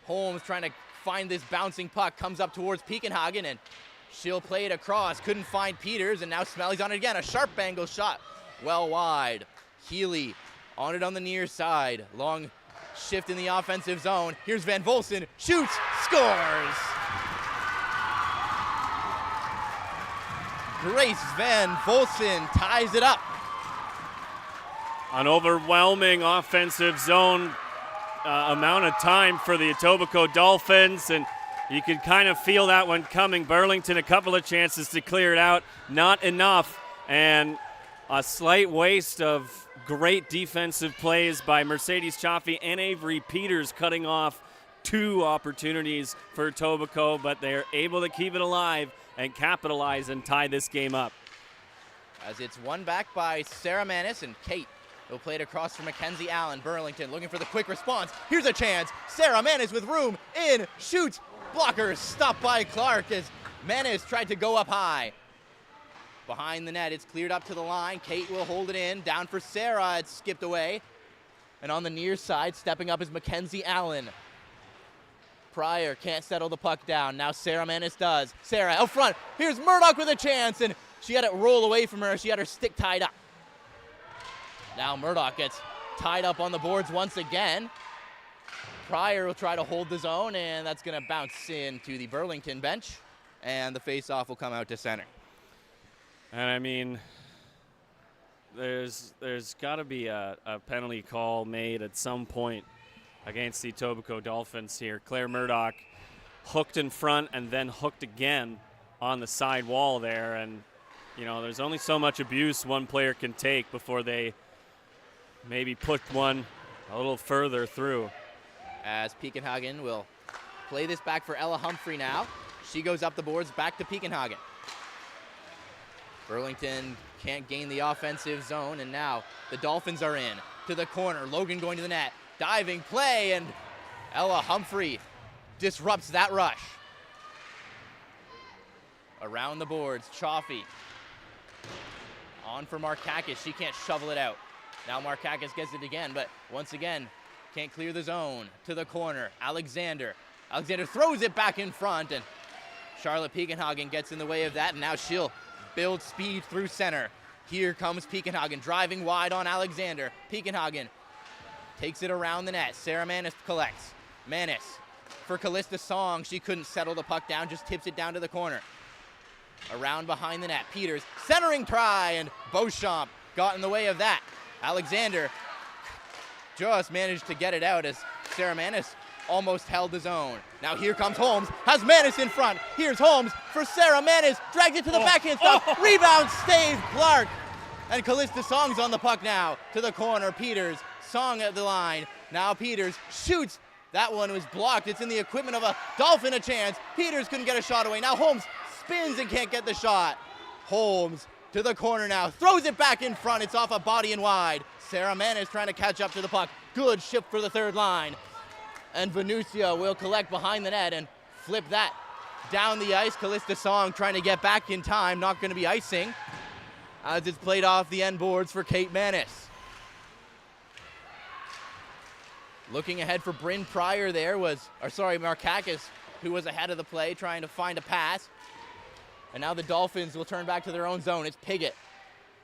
Holmes trying to find this bouncing puck, comes up towards Pekenhagen, and she'll play it across. Couldn't find Peters, and now Smelly's on it again. A sharp angle shot, well wide. Healy on it on the near side. Long shift in the offensive zone. Here's Van Volsen, shoots, scores! Grace Van Volsen ties it up. An overwhelming offensive zone amount of time for the Etobicoke Dolphins, and you could kind of feel that one coming. Burlington, a couple of chances to clear it out, not enough, and a slight waste of great defensive plays by Mercedes Chaffee and Avery Peters, cutting off 2 opportunities for Etobicoke, but they're able to keep it alive and capitalize and tie this game up. As it's won back by Sarah Manis, and Kate will play it across for Mackenzie Allen. Burlington looking for the quick response. Here's a chance. Sarah Manis with room, in, shoots. Blocker stopped by Clark as Manis tried to go up high. Behind the net, it's cleared up to the line. Kate will hold it in. Down for Sarah, it's skipped away. And on the near side, stepping up is Mackenzie Allen. Pryor can't settle the puck down. Now Sarah Manis does. Sarah out front. Here's Murdoch with a chance, and She had it roll away from her. She had her stick tied up. Now Murdoch gets tied up on the boards once again. Pryor will try to hold the zone, and that's going to bounce into the Burlington bench, and the face-off will come out to center. And I mean, there's got to be a penalty call made at some point against the Etobicoke Dolphins here. Claire Murdoch hooked in front and then hooked again on the side wall there, and you know, there's only so much abuse one player can take before they maybe put one a little further through. As Pekenhagen will play this back for Ella Humphrey now. She goes up the boards, back to Pekenhagen. Burlington can't gain the offensive zone, and now the Dolphins are in to the corner. Logan going to the net, diving play, and Ella Humphrey disrupts that rush. Around the boards, Chaffee on for Markakis. She can't shovel it out. Now Markakis gets it again, but once again, can't clear the zone. To the corner, Alexander. Alexander throws it back in front, and Charlotte Pekenhagen gets in the way of that, and now she'll build speed through center. Here comes Pekenhagen, driving wide on Alexander. Pekenhagen takes it around the net. Sarah Manis collects. Manis for Callista Song. She couldn't settle the puck down, just tips it down to the corner. Around behind the net, Peters, centering try, and Beauchamp got in the way of that. Alexander just managed to get it out as Sarah Manis almost held the zone. Now here comes Holmes, has Manis in front. Here's Holmes for Sarah Manis, drags it to the backhand stop. Rebound, save, Clark. And Callista Song's on the puck now. To the corner, Peters, Song at the line. Now Peters shoots. That one was blocked. It's in the equipment of a Dolphin, a chance. Peters couldn't get a shot away. Now Holmes spins and can't get the shot. Holmes to the corner now, throws it back in front. It's off a body and wide. Sarah Manis trying to catch up to the puck. Good shift for the third line. And Venusia will collect behind the net and flip that down the ice. Callista Song trying to get back in time. Not going to be icing as it's played off the end boards for Kate Manis. Looking ahead for Bryn Pryor there was, Markakis, who was ahead of the play trying to find a pass. And now the Dolphins will turn back to their own zone. It's Piggott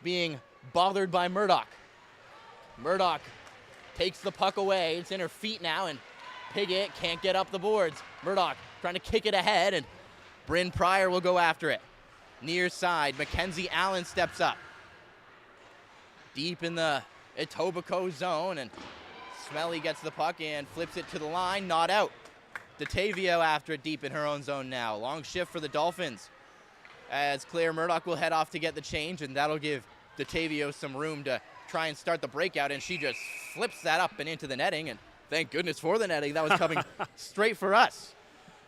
being bothered by Murdoch. Murdoch takes the puck away. It's in her feet now, and Piggott can't get up the boards. Murdoch trying to kick it ahead, and Bryn Pryor will go after it. Near side, Mackenzie Allen steps up. Deep in the Etobicoke zone, and Smelly gets the puck and flips it to the line, not out. DeTavio after it deep in her own zone now. Long shift for the Dolphins as Claire Murdoch will head off to get the change, and that'll give DeTavio some room to try and start the breakout, and she just flips that up and into the netting, and thank goodness for the netting. That was coming straight for us.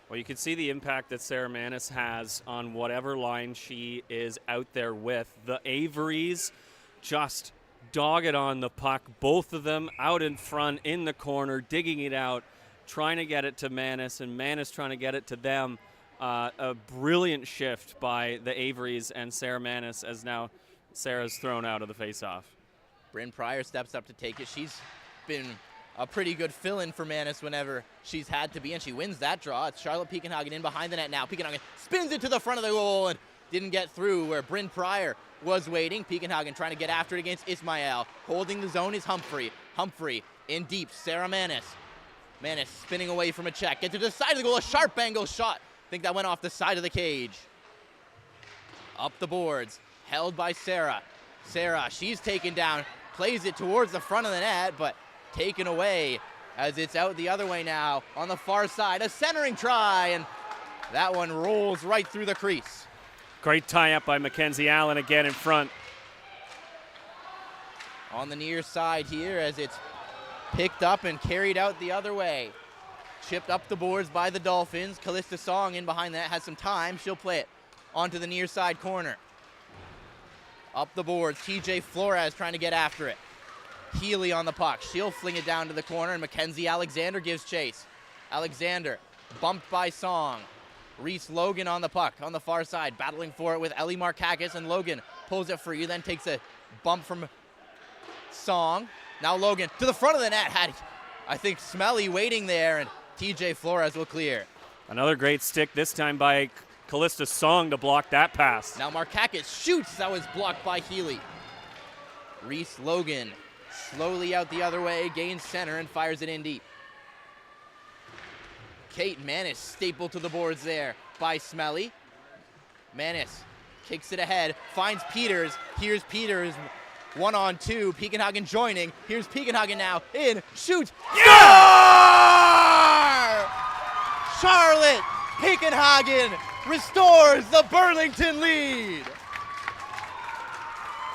Well, you can see the impact that Sarah Manis has on whatever line she is out there with. The Averys just dog it on the puck, both of them out in front, in the corner, digging it out, trying to get it to Manis, and Manis trying to get it to them. A brilliant shift by the Averys and Sarah Manis as now Sarah's thrown out of the faceoff. Bryn Pryor steps up to take it. She's been a pretty good fill-in for Manis whenever she's had to be, and she wins that draw. It's Charlotte Pekenhagen in behind the net now. Pekenhagen spins it to the front of the goal and didn't get through where Bryn Pryor was waiting. Pekenhagen trying to get after it against Ismael. Holding the zone is Humphrey. Humphrey in deep. Sarah Manis. Manis spinning away from a check. Gets to the side of the goal. A sharp angle shot. I think that went off the side of the cage. Up the boards. Held by Sarah. Sarah, she's taken down. Plays it towards the front of the net, but taken away as it's out the other way now on the far side. A centering try, and that one rolls right through the crease. Great tie-up by Mackenzie Allen again in front. On the near side here as it's picked up and carried out the other way. Chipped up the boards by the Dolphins. Callista Song in behind that has some time. She'll play it onto the near side corner. Up the boards, TJ Flores trying to get after it. Healy on the puck. She'll fling it down to the corner, and Mackenzie Alexander gives chase. Alexander bumped by Song. Reese Logan on the puck on the far side, battling for it with Ellie Markakis, and Logan pulls it free, then takes a bump from Song. Now Logan to the front of the net, had, I think, Smelly waiting there, and TJ Flores will clear. Another great stick, this time by Callista Song to block that pass. Now Markakis shoots. That was blocked by Healy. Reese Logan slowly out the other way, gains center and fires it in deep. Kate Manis stapled to the boards there by Smelly. Manis kicks it ahead, finds Peters. Here's Peters, 1-on-2. Pekenhagen joining. Here's Pekenhagen now in, shoots, score! Charlotte Pekenhagen restores the Burlington lead.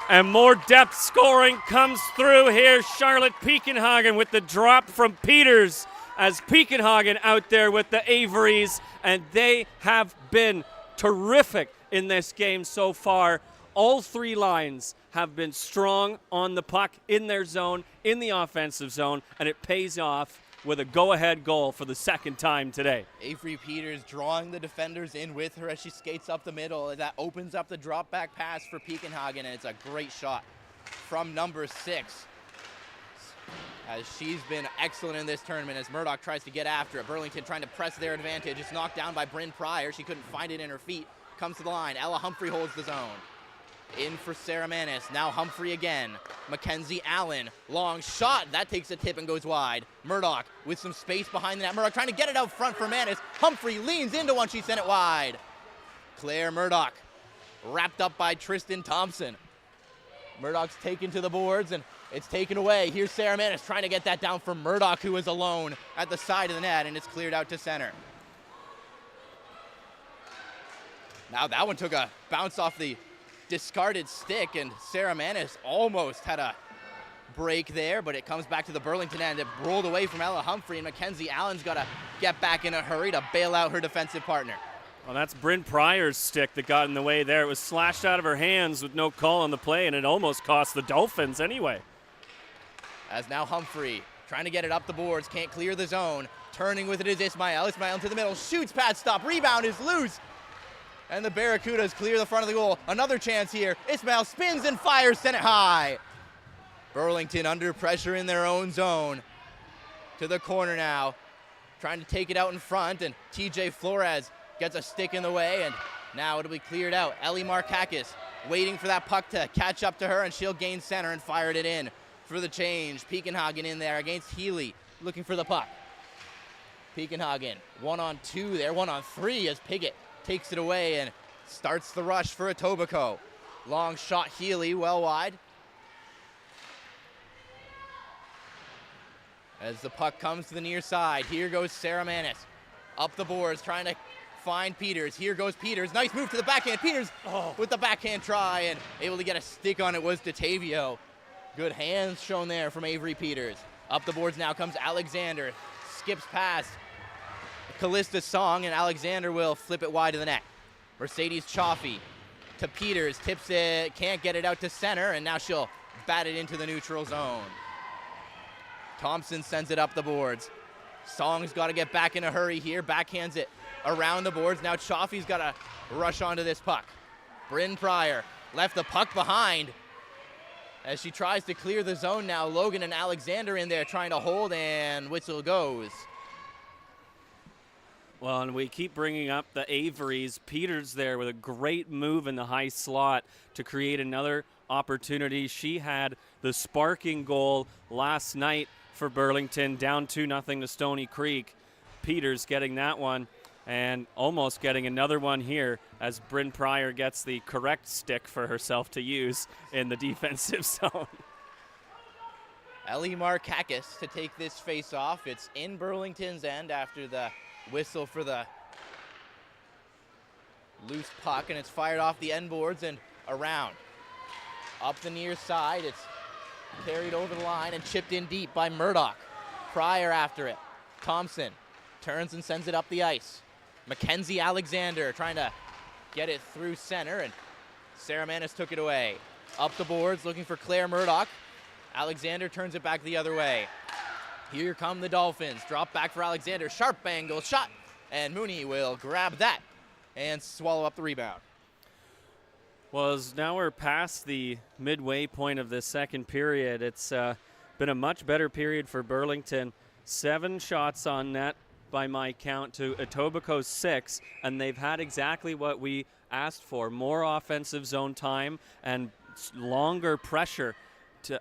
And more depth scoring comes through here. Charlotte Pekenhagen with the drop from Peters as Pekenhagen out there with the Averys, and they have been terrific in this game so far. All three lines have been strong on the puck, in their zone, in the offensive zone, and it pays off with a go-ahead goal for the second time today. Avery Peters drawing the defenders in with her as she skates up the middle. That opens up the drop-back pass for Pekenhagen, and it's a great shot from number 6. As she's been excellent in this tournament as Murdoch tries to get after it. Burlington trying to press their advantage. It's knocked down by Bryn Pryor. She couldn't find it in her feet. Comes to the line. Ella Humphrey holds the zone. In for Sarah Manis. Now Humphrey again. Mackenzie Allen. Long shot. That takes a tip and goes wide. Murdoch with some space behind the net. Murdoch trying to get it out front for Manis. Humphrey leans into one. She sent it wide. Claire Murdoch wrapped up by Tristan Thompson. Murdoch's taken to the boards and it's taken away. Here's Sarah Manis trying to get that down for Murdoch, who is alone at the side of the net, and it's cleared out to center. Now that one took a bounce off the discarded stick, and Sarah Manis almost had a break there, but it comes back to the Burlington end. It rolled away from Ella Humphrey, and Mackenzie Allen's got to get back in a hurry to bail out her defensive partner. Well, that's Bryn Pryor's stick that got in the way there. It was slashed out of her hands with no call on the play, and it almost cost the Dolphins anyway. As now Humphrey trying to get it up the boards, can't clear the zone. Turning with it is Ismail. Ismail into the middle, shoots, pad stop, rebound is loose. And the Barracudas clear the front of the goal. Another chance here. Ismail spins and fires, sent it high. Burlington under pressure in their own zone. To the corner now. Trying to take it out in front, and TJ Flores gets a stick in the way, and now it'll be cleared out. Ellie Markakis waiting for that puck to catch up to her, and she'll gain center and fired it in for the change. Pekenhagen in there against Healy, looking for the puck. Pekenhagen 1-on-2 there, 1-on-3 as Piggott takes it away and starts the rush for Etobicoke. Long shot Healy, well wide. As the puck comes to the near side, here goes Sarah Manis. Up the boards, trying to find Peters. Here goes Peters. Nice move to the backhand. Peters with the backhand try, and able to get a stick on it was DeTavio. Good hands shown there from Avery Peters. Up the boards now comes Alexander. Skips past Callista Song, and Alexander will flip it wide to the net. Mercedes Chaffee to Peters. Tips it, can't get it out to center, and now she'll bat it into the neutral zone. Thompson sends it up the boards. Song's got to get back in a hurry here. Backhands it around the boards. Now Chaffee's got to rush onto this puck. Bryn Pryor left the puck behind as she tries to clear the zone now. Logan and Alexander in there trying to hold, and whistle goes. Well, and we keep bringing up the Averys. Peters there with a great move in the high slot to create another opportunity. She had the sparking goal last night for Burlington, down 2-0 to Stony Creek. Peters getting that one and almost getting another one here as Bryn Pryor gets the correct stick for herself to use in the defensive zone. Ellie Markakis to take this face-off. It's in Burlington's end after the whistle for the loose puck, and it's fired off the end boards and around. Up the near side, it's carried over the line and chipped in deep by Murdoch. Pryor after it. Thompson turns and sends it up the ice. Mackenzie Alexander trying to get it through center, and Sarah Manis took it away. Up the boards, looking for Claire Murdoch. Alexander turns it back the other way. Here come the Dolphins. Drop back for Alexander. Sharp angle shot, and Mooney will grab that and swallow up the rebound. Well, as now we're past the midway point of this second period, it's been a much better period for Burlington. 7 shots on net by my count, to Etobicoke 6, and they've had exactly what we asked for, more offensive zone time and longer pressure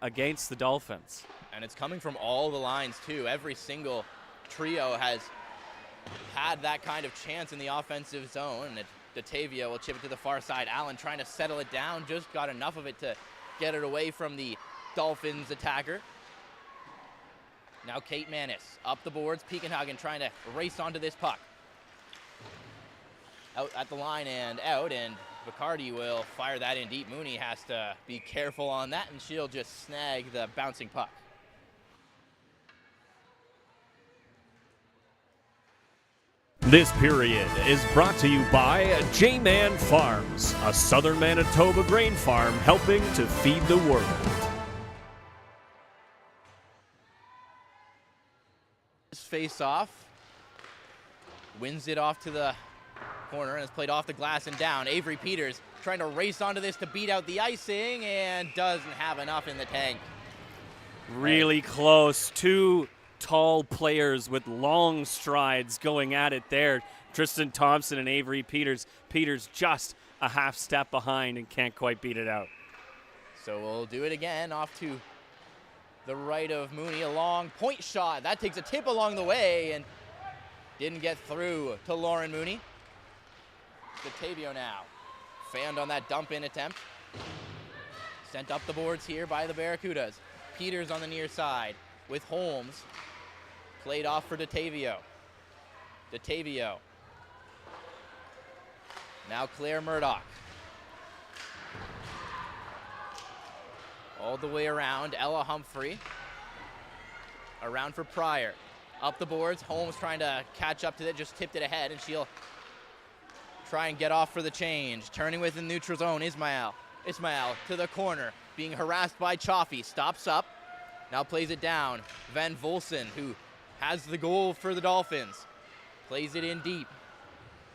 against the Dolphins. And it's coming from all the lines, too. Every single trio has had that kind of chance in the offensive zone. And Datavia will chip it to the far side. Allen trying to settle it down, just got enough of it to get it away from the Dolphins attacker. Now Kate Manis up the boards. Peakenhagen trying to race onto this puck. Out at the line and out, and Bacardi will fire that in deep. Mooney has to be careful on that, and she'll just snag the bouncing puck. This period is brought to you by J-Man Farms, a southern Manitoba grain farm helping to feed the world. Face off, wins it off to the corner, and it's played off the glass and down. Avery Peters trying to race onto this to beat out the icing and doesn't have enough in the tank. Really close. Two tall players with long strides going at it there. Tristan Thompson and Avery Peters. Peters just a half step behind and can't quite beat it out. So we'll do it again off to the right of Mooney. A long point shot. That takes a tip along the way and didn't get through to Lauren Mooney. Datavio now. Fanned on that dump-in attempt. Sent up the boards here by the Barracudas. Peters on the near side with Holmes. Played off for Datavio. Datavio. Now Claire Murdoch. All the way around, Ella Humphrey. Around for Pryor. Up the boards, Holmes trying to catch up to it, just tipped it ahead, and she'll try and get off for the change. Turning within neutral zone, Ismail. Ismail to the corner, being harassed by Chaffee. Stops up, now plays it down. Van Volsen, who has the goal for the Dolphins. Plays it in deep.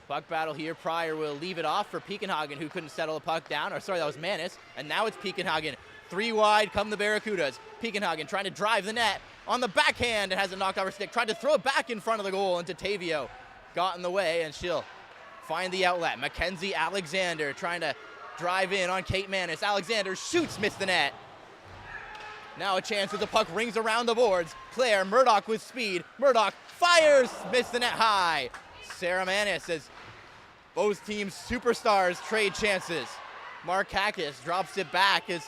Puck battle here. Pryor will leave it off for Peakenhagen, who couldn't settle the puck down. Or sorry, that was Manis. And now it's Peakenhagen. 3 wide come the Barracudas. Peakenhagen trying to drive the net on the backhand and has it knocked off her stick. Tried to throw it back in front of the goal, and Datavio got in the way, and she'll find the outlet. Mackenzie Alexander trying to drive in on Kate Manis. Alexander shoots, missed the net. Now a chance as the puck rings around the boards. Claire Murdoch with speed. Murdoch fires, missed the net high. Sarah Manis as both teams' superstars trade chances. Markakis drops it back as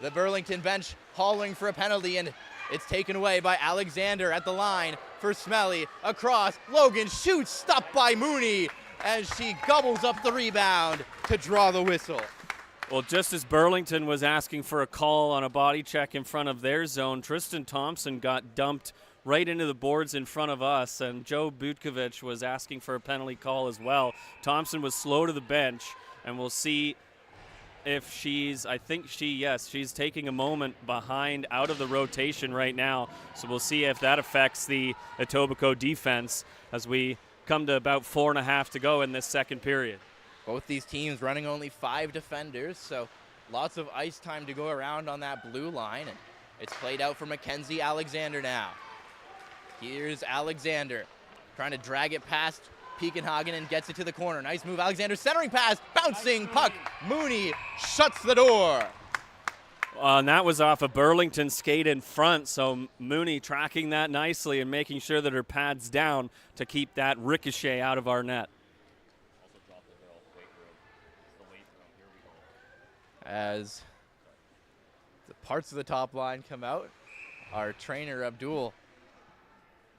the Burlington bench hauling for a penalty, and it's taken away by Alexander at the line for Smelly. Across, Logan shoots, stopped by Mooney, as she gobbles up the rebound to draw the whistle. Well, just as Burlington was asking for a call on a body check in front of their zone, Tristan Thompson got dumped right into the boards in front of us, and Joe Butkovich was asking for a penalty call as well. Thompson was slow to the bench, and we'll see if she's taking a moment behind out of the rotation right now. So we'll see if that affects the Etobicoke defense as we come to about 4.5 to go in this second period. Both these teams running only 5 defenders, so lots of ice time to go around on that blue line. And it's played out for Mackenzie Alexander now. Here's Alexander trying to drag it past Peakenhagen and gets it to the corner. Nice move, Alexander, centering pass, bouncing puck. Mooney shuts the door. And that was off a Burlington skate in front, so Mooney tracking that nicely and making sure that her pad's down to keep that ricochet out of our net. As the parts of the top line come out, our trainer Abdul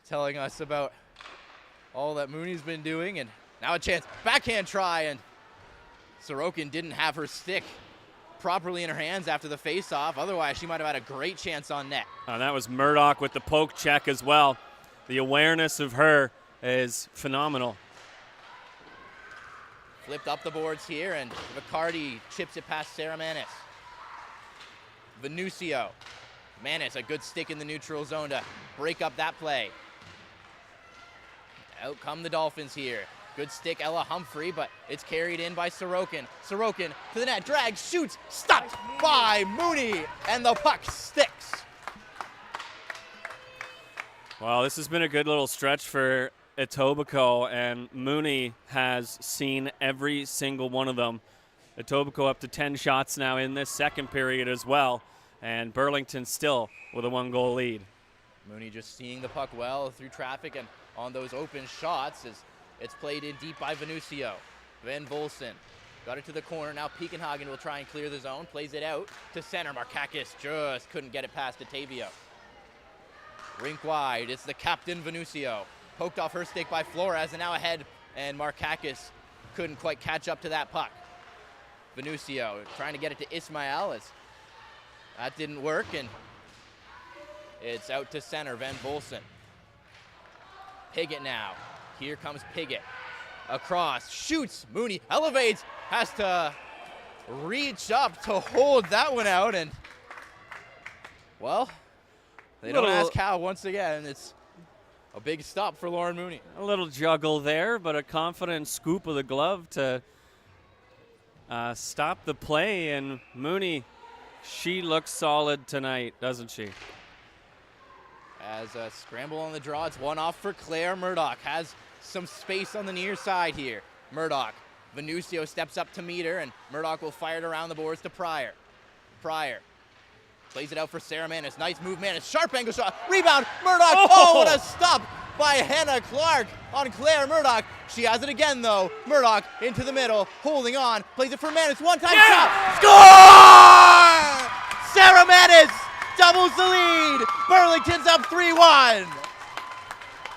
telling us about all that Mooney's been doing, and now a chance, backhand try, and Sorokin didn't have her stick properly in her hands after the face-off. Otherwise, she might have had a great chance on net. And that was Murdoch with the poke check as well. The awareness of her is phenomenal. Flipped up the boards here, and Vicardi chips it past Sarah Manis. Venucio. Manis, a good stick in the neutral zone to break up that play. Out come the Dolphins here. Good stick, Ella Humphrey, but it's carried in by Sorokin. Sorokin to the net, drags, shoots, stopped by Mooney, and the puck sticks. Well, this has been a good little stretch for Etobicoke, and Mooney has seen every single one of them. Etobicoke up to 10 shots now in this second period as well, and Burlington still with a 1-goal lead. Mooney just seeing the puck well through traffic and on those open shots as it's played in deep by Venucio. Van Volsen got it to the corner. Now Peakenhagen will try and clear the zone. Plays it out to center. Markakis just couldn't get it past Otavio. Rink wide. It's the captain, Venucio. Poked off her stick by Flores and now ahead. And Markakis couldn't quite catch up to that puck. Venucio trying to get it to Ismael as that didn't work. And it's out to center, Van Volsen. Piggott now. Here comes Piggott. Across, shoots, Mooney elevates, has to reach up to hold that one out, and, well, they don't ask how once again. It's a big stop for Lauren Mooney. A little juggle there, but a confident scoop of the glove to stop the play, and Mooney, she looks solid tonight, doesn't she? As a scramble on the draw, it's one off for Claire. Murdoch has some space on the near side here. Murdoch. Venucio steps up to meet her, and Murdoch will fire it around the boards to Pryor. Pryor plays it out for Sarah Manis. Nice move, Manis. Sharp angle shot. Rebound. Murdoch. Oh, what a stop by Hannah Clark on Claire Murdoch. She has it again, though. Murdoch into the middle, holding on. Plays it for Manis. One-time shot. Score! Sarah Manis doubles the lead. Burlington's up 3-1.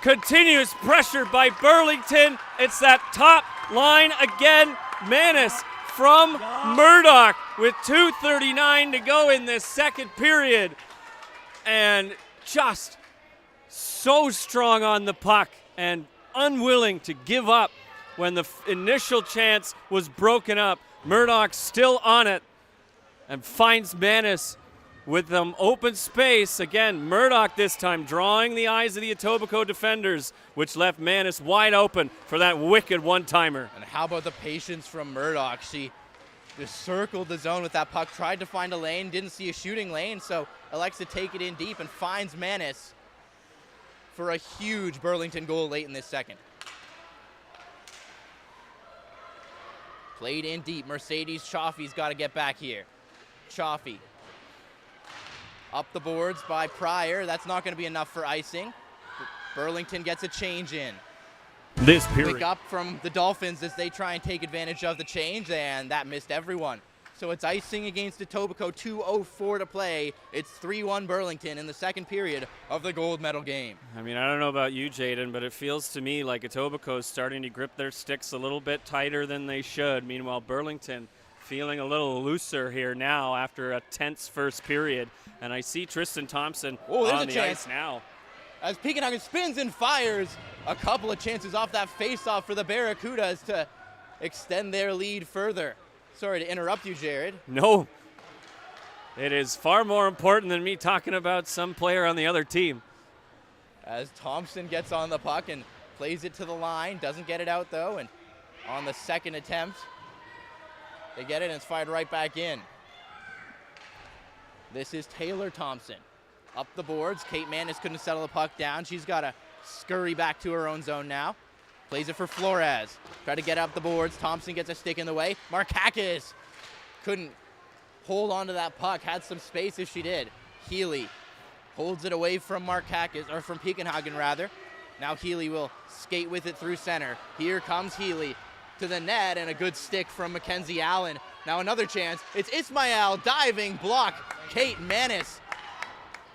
Continuous pressure by Burlington. It's that top line again. Manis from Murdoch with 2:39 to go in this second period. And just so strong on the puck and unwilling to give up when the initial chance was broken up. Murdoch still on it and finds Manis with them open space. Again, Murdoch this time drawing the eyes of the Etobicoke defenders, which left Manis wide open for that wicked one-timer. And how about the patience from Murdoch? She just circled the zone with that puck, tried to find a lane, didn't see a shooting lane, so elects to take it in deep and finds Manis for a huge Burlington goal late in this second. Played in deep. Mercedes Chaffee's got to get back here. Chaffee. Up the boards by Pryor. That's not going to be enough for icing. Burlington gets a change in. This period. Quick up from the Dolphins as they try and take advantage of the change, and that missed everyone. So it's icing against Etobicoke, 2:04 to play. It's 3-1 Burlington in the second period of the gold medal game. I mean, I don't know about you, Jaden, but it feels to me like Etobicoke is starting to grip their sticks a little bit tighter than they should. Meanwhile, Burlington feeling a little looser here now after a tense first period. And I see Tristan Thompson on the ice now. As Peakenhagen spins and fires, a couple of chances off that face-off for the Barracudas to extend their lead further. Sorry to interrupt you, Jared. No. It is far more important than me talking about some player on the other team. As Thompson gets on the puck and plays it to the line, doesn't get it out though, and on the second attempt, they get it and it's fired right back in. This is Taylor Thompson. Up the boards, Kate Manis couldn't settle the puck down. She's got to scurry back to her own zone now. Plays it for Flores. Try to get up the boards. Thompson gets a stick in the way. Markakis couldn't hold on to that puck. Had some space if she did. Healy holds it away from Markakis, or from Peakenhagen rather. Now Healy will skate with it through center. Here comes Healy to the net, and a good stick from Mackenzie Allen. Now another chance. It's Ismael diving block. Kate Manis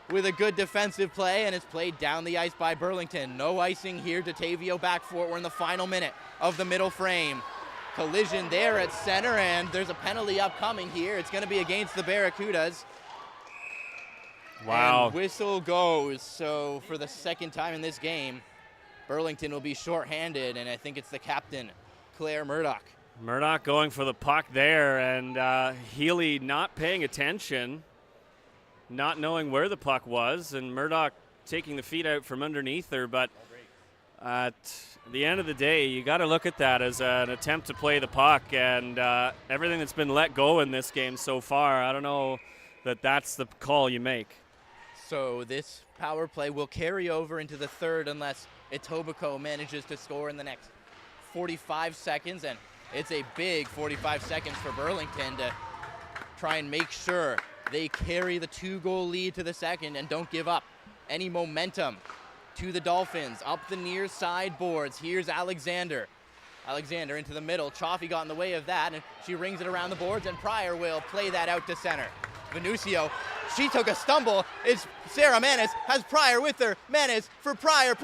with a good defensive play, and it's played down the ice by Burlington. No icing here to Tavio back for it. We're in the final minute of the middle frame. Collision there at center, and there's a penalty upcoming here. It's going to be against the Barracudas. Wow. And whistle goes. So for the second time in this game, Burlington will be shorthanded, and I think it's the captain, Claire Murdoch. Murdoch going for the puck there, and Healy not paying attention, not knowing where the puck was, and Murdoch taking the feet out from underneath her. But at the end of the day, you got to look at that as an attempt to play the puck, and everything that's been let go in this game so far, I don't know that that's the call you make. So this power play will carry over into the third unless Etobicoke manages to score in the next 45 seconds. And it's a big 45 seconds for Burlington to try and make sure they carry the 2-goal lead to the second and don't give up any momentum to the Dolphins. Up the near side boards, here's Alexander. Alexander into the middle. Chaffee got in the way of that, and she rings it around the boards, and Pryor will play that out to center. Venucio, she took a stumble. It's Sarah Manis, has Pryor with her. Manis for Pryor.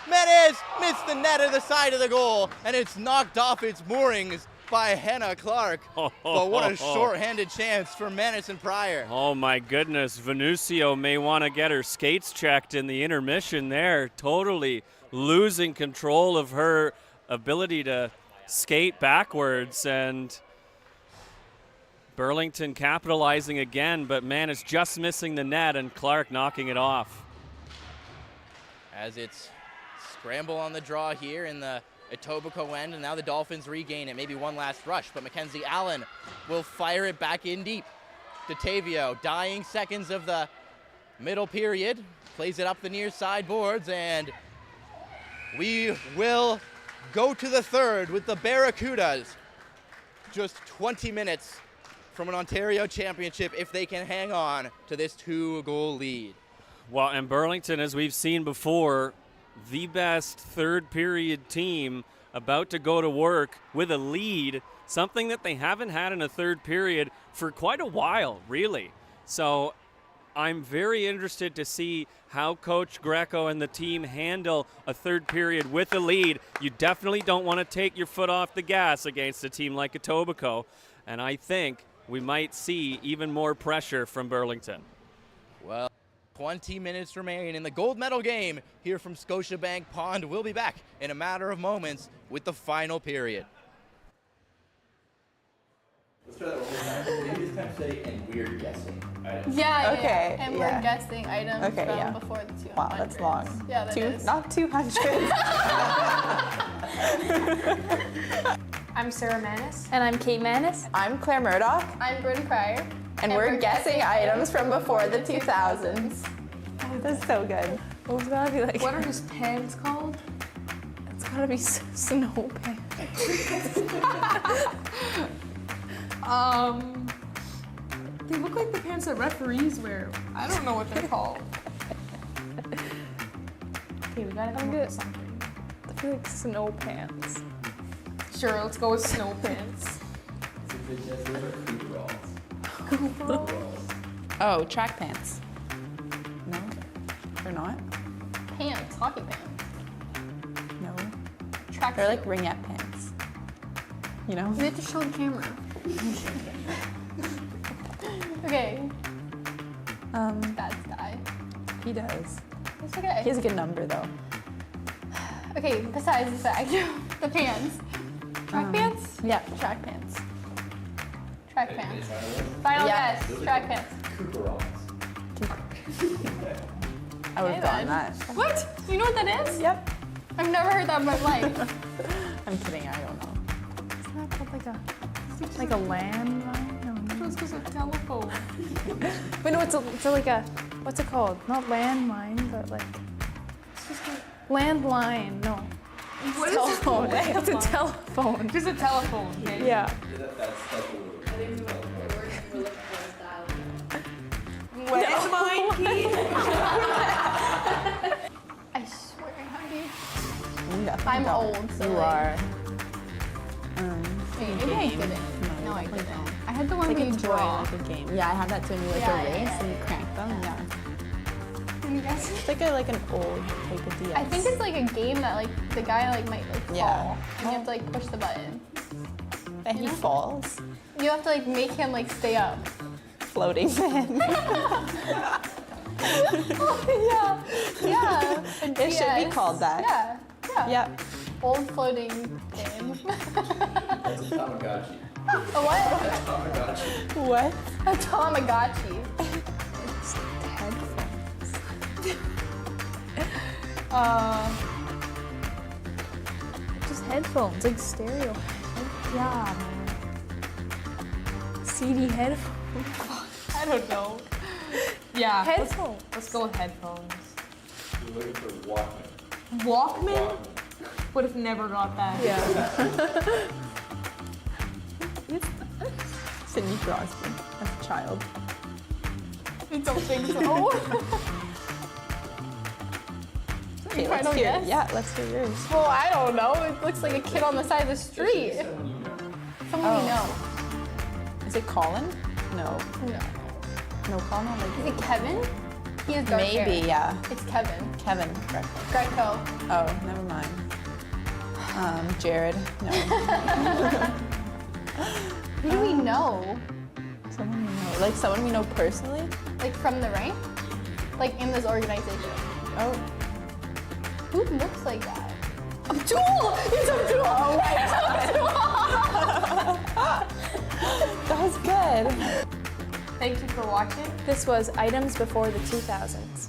Manis missed the net of the side of the goal, and it's knocked off its moorings by Hannah Clark. But what a short-handed chance for Manis and Pryor. Oh my goodness, Venucio may want to get her skates checked in the intermission there, totally losing control of her ability to skate backwards, and Burlington capitalizing again, but Manis just missing the net and Clark knocking it off. As it's scramble on the draw here in the Etobicoke end, and now the Dolphins regain it. Maybe one last rush, but Mackenzie Allen will fire it back in deep to Tavio. Dying seconds of the middle period. Plays it up the near side boards, and we will go to the third with the Barracudas. Just 20 minutes from an Ontario championship if they can hang on to this 2-goal lead. Well, and Burlington, as we've seen before, the best third period team about to go to work with a lead, something that they haven't had in a third period for quite a while, really. So I'm very interested to see how Coach Greco and the team handle a third period with a lead. You definitely don't want to take your foot off the gas against a team like Etobicoke, and I think we might see even more pressure from Burlington. Well, 20 minutes remaining in the gold medal game here from Scotiabank Pond. We'll be back in a matter of moments with the final period. Let's try that one more time. Maybe it's time to say, and we're guessing. Yeah. Okay, And yeah. we're guessing items Okay, from yeah. before the 200. Wow, that's long. Yeah, that is. Not 200. I'm Sarah Manis. And I'm Kate Manis. I'm Claire Murdoch, I'm Bryn Cryer. and we're guessing items from before the 2000s. Oh, that's so good. Oh, it's gotta be like, What are his pants called? it's gotta be snow pants. They look like the pants that referees wear. I don't know what they're called. Okay, we gotta come up with something. I feel like snow pants. Sure, let's go with snow pants. Oh, track pants. No, they're not. Pants, hockey pants. No, Track they're like ringette pants. You know? You have to show the camera. Okay. Dad's die. He does. It's okay. He has a good number though. Okay, besides the fact, the pants. Track pants? Yeah, track pants. Track pants. Final Yeah. guess, track pants. I would have Okay, gotten then. that. What? You know what that is? Yep. I've never heard that in my life. I'm kidding, I don't know. Isn't that called like a landline? No, It's because of telephone. Wait, no, it's like a, what's it called? Not landmine, but like, landline, no. What is Telephone. it? It's a telephone. Just a telephone, okay? Yeah. That's the word. Where's mine, Keith? I swear, honey. I'm old, so You like, are. Wait, maybe I didn't. No, I didn't. I had the one Like where a you toy, draw. like a game. Yeah, I have that too. And you like Yeah, a yeah, race yeah, and you yeah. crank them. Yeah. Can you guess? It's like an old type of DS. I think it's like a game that like the guy like might like fall. Yeah. And you have to like push the button. And he falls. You have to like make him like stay up. Floating man. Yeah. It should be called that. Yeah. Yep. Old floating game. That's a Tamagotchi. A what? Tamagotchi. What? A Tamagotchi. Just headphones, like stereo. Yeah, man. CD headphones. I don't know. Yeah. Headphones. Let's go with headphones. You're looking for Walkman. Walkman? Would have never got that. Yeah. Sidney Crosby as a child. I don't think so. Okay, I let's don't hear. guess. Yeah, let's hear yours. Well, I don't know. It looks like a kid on the side of the street. Someone we know. Is it Colin? No. No. No, Colin. Is it Kevin? He has dark hair. Maybe, yeah. It's Kevin. Kevin. Greco. Greco. Oh, never mind. Jared. No. Who do we know? Someone we know. Like someone we know personally? Like from the rank? Like in this organization? Oh. Who looks like that? Abdul! It's Abdul! Oh that was good. Thank you for watching. This was Items Before the 2000s.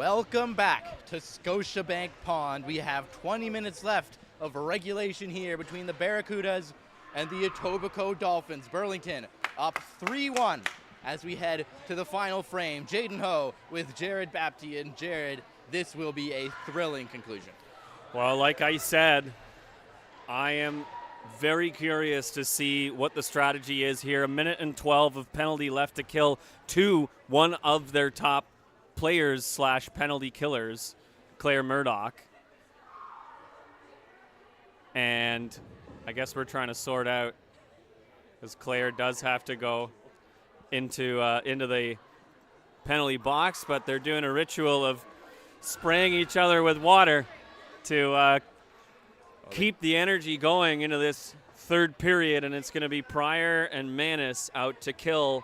Welcome back to Scotiabank Pond. We have 20 minutes left of regulation here between the Barracudas and the Etobicoke Dolphins. Burlington up 3-1 as we head to the final frame. Jaden Ho with Jared Baptiste. Jared, this will be a thrilling conclusion. Well, like I said, I am very curious to see what the strategy is here. 1:12 of penalty left to kill to one of their top players / penalty killers, Claire Murdoch. And I guess we're trying to sort out, because Claire does have to go into the penalty box, but they're doing a ritual of spraying each other with water to keep the energy going into this third period, and it's going to be Pryor and Manis out to kill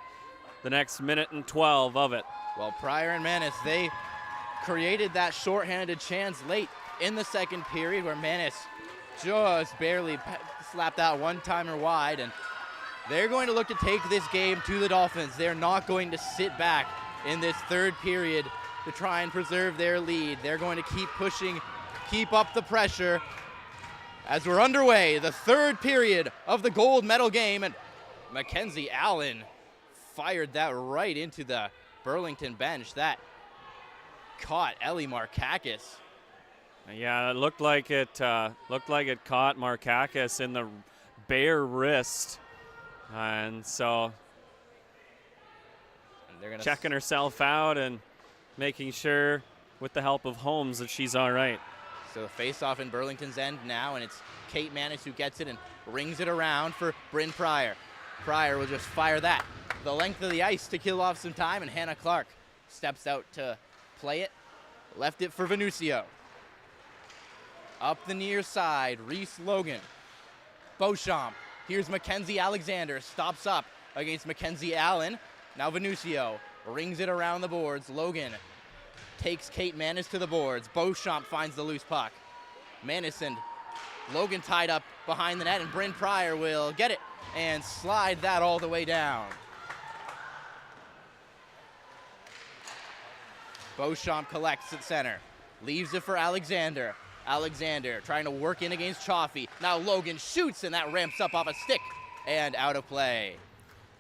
the next 1:12 of it. Well, Pryor and Manis, they created that shorthanded chance late in the second period where Manis just barely slapped that one-timer wide, and they're going to look to take this game to the Dolphins. They're not going to sit back in this third period to try and preserve their lead. They're going to keep pushing, keep up the pressure as we're underway, the third period of the gold medal game, and Mackenzie Allen fired that right into the Burlington bench. That caught Ellie Markakis. Yeah, it looked like it caught Markakis in the bare wrist, and so they're gonna checking herself out and making sure, with the help of Holmes, that she's all right. So the face-off in Burlington's end now, and it's Kate Manis who gets it and rings it around for Bryn Pryor. Pryor will just fire that the length of the ice to kill off some time, and Hannah Clark steps out to play it. Left it for Venucio. Up the near side, Reese Logan. Beauchamp. Here's Mackenzie Alexander. Stops up against Mackenzie Allen. Now Venucio rings it around the boards. Logan takes Kate Manis to the boards. Beauchamp finds the loose puck. Manis and Logan tied up behind the net, and Bryn Pryor will get it and slide that all the way down. Beauchamp collects at center. Leaves it for Alexander. Alexander trying to work in against Chaffee. Now Logan shoots, and that ramps up off a stick and out of play.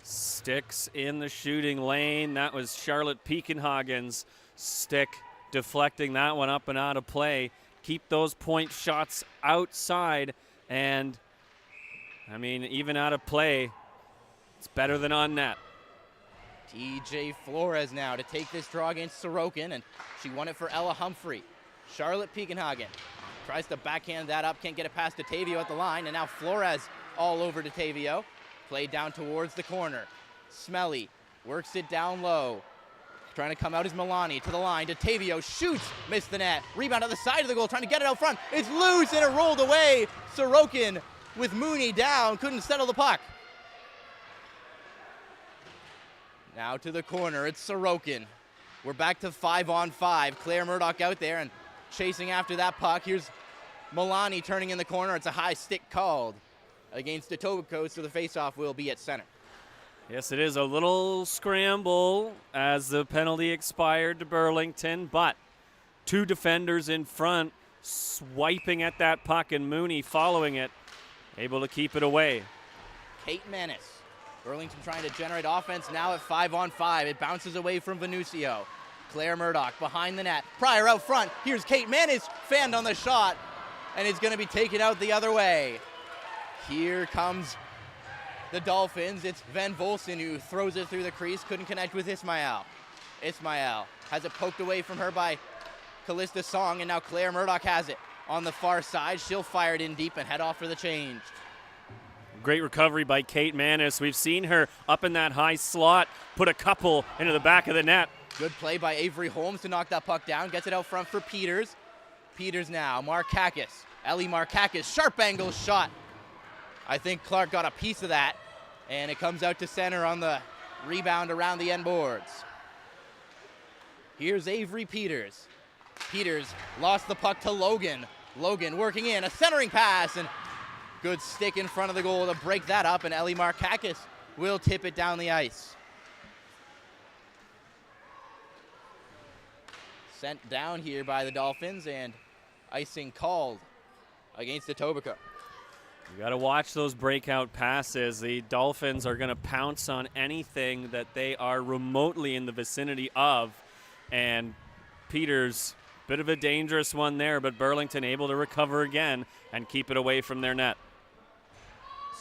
Sticks in the shooting lane. That was Charlotte Peakenhagen's stick, deflecting that one up and out of play. Keep those point shots outside, and I mean, even out of play, it's better than on net. TJ Flores now to take this draw against Sorokin, and she won it for Ella Humphrey. Charlotte Peakenhagen tries to backhand that up, can't get it past Detavio at the line, and now Flores all over Detavio. Played down towards the corner. Smelly works it down low. Trying to come out is Milani to the line. Detavio shoots, missed the net. Rebound at the side of the goal, trying to get it out front. It's loose and it rolled away. Sorokin with Mooney down, couldn't settle the puck. Now to the corner, it's Sorokin. We're back to 5-on-5. Claire Murdoch out there and chasing after that puck. Here's Milani turning in the corner. It's a high stick called against Etobicoke, so the faceoff will be at center. Yes, it is a little scramble as the penalty expired to Burlington, but two defenders in front swiping at that puck, and Mooney following it, able to keep it away. Kate Manis. Burlington trying to generate offense now at 5-on-5. It bounces away from Venucio. Claire Murdoch behind the net. Pryor out front. Here's Kate Manis, fanned on the shot, and it's going to be taken out the other way. Here comes the Dolphins. It's Van Volsen who throws it through the crease. Couldn't connect with Ismael. Ismael has it poked away from her by Callista Song, and now Claire Murdoch has it on the far side. She'll fire it in deep and head off for the change. Great recovery by Kate Manis. We've seen her up in that high slot, put a couple into the back of the net. Good play by Avery Holmes to knock that puck down. Gets it out front for Peters. Peters now, Markakis. Ellie Markakis, sharp angle shot. I think Clark got a piece of that, and it comes out to center on the rebound around the end boards. Here's Avery Peters. Peters lost the puck to Logan. Logan working in, a centering pass, and good stick in front of the goal to break that up, and Ellie Markakis will tip it down the ice. sent down here by the Dolphins, and icing called against Etobicoke. You got to watch those breakout passes. The Dolphins are going to pounce on anything that they are remotely in the vicinity of. And Peters, bit of a dangerous one there, but Burlington able to recover again and keep it away from their net.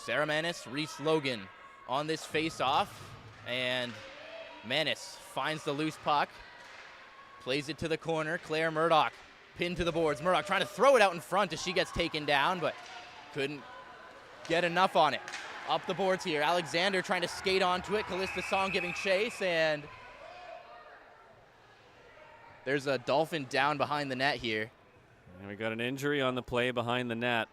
Sarah Manis, Reese Logan on this face-off, and Manis finds the loose puck, plays it to the corner. Claire Murdoch pinned to the boards. Murdoch trying to throw it out in front as she gets taken down, but couldn't get enough on it. Up the boards here. Alexander trying to skate onto it. Callista Song giving chase, and there's a Dolphin down behind the net here. And we got an injury on the play behind the net.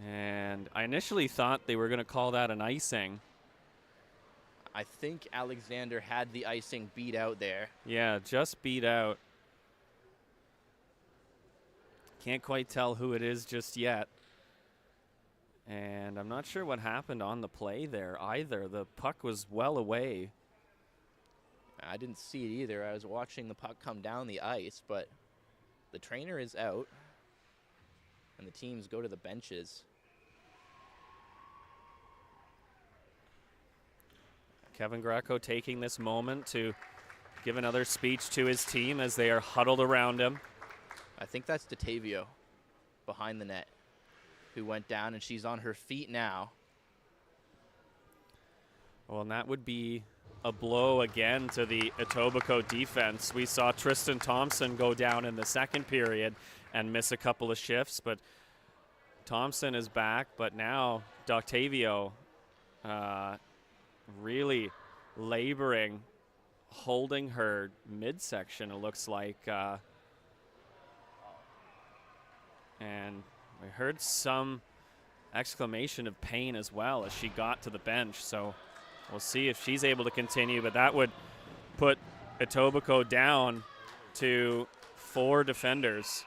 And I initially thought they were going to call that an icing. I think Alexander had the icing beat out there. Yeah, just beat out. Can't quite tell who it is just yet. And I'm not sure what happened on the play there either. The puck was well away. I didn't see it either. I was watching the puck come down the ice, but the trainer is out, and the teams go to the benches. Kevin Greco taking this moment to give another speech to his team as they are huddled around him. I think that's Detavio behind the net who went down, and she's on her feet now. Well, and that would be a blow again to the Etobicoke defense. We saw Tristan Thompson go down in the second period and miss a couple of shifts, but Thompson is back. But now Doctavio really laboring, holding her midsection, it looks like. And we heard some exclamation of pain as well as she got to the bench. So we'll see if she's able to continue, but that would put Etobicoke down to 4 defenders.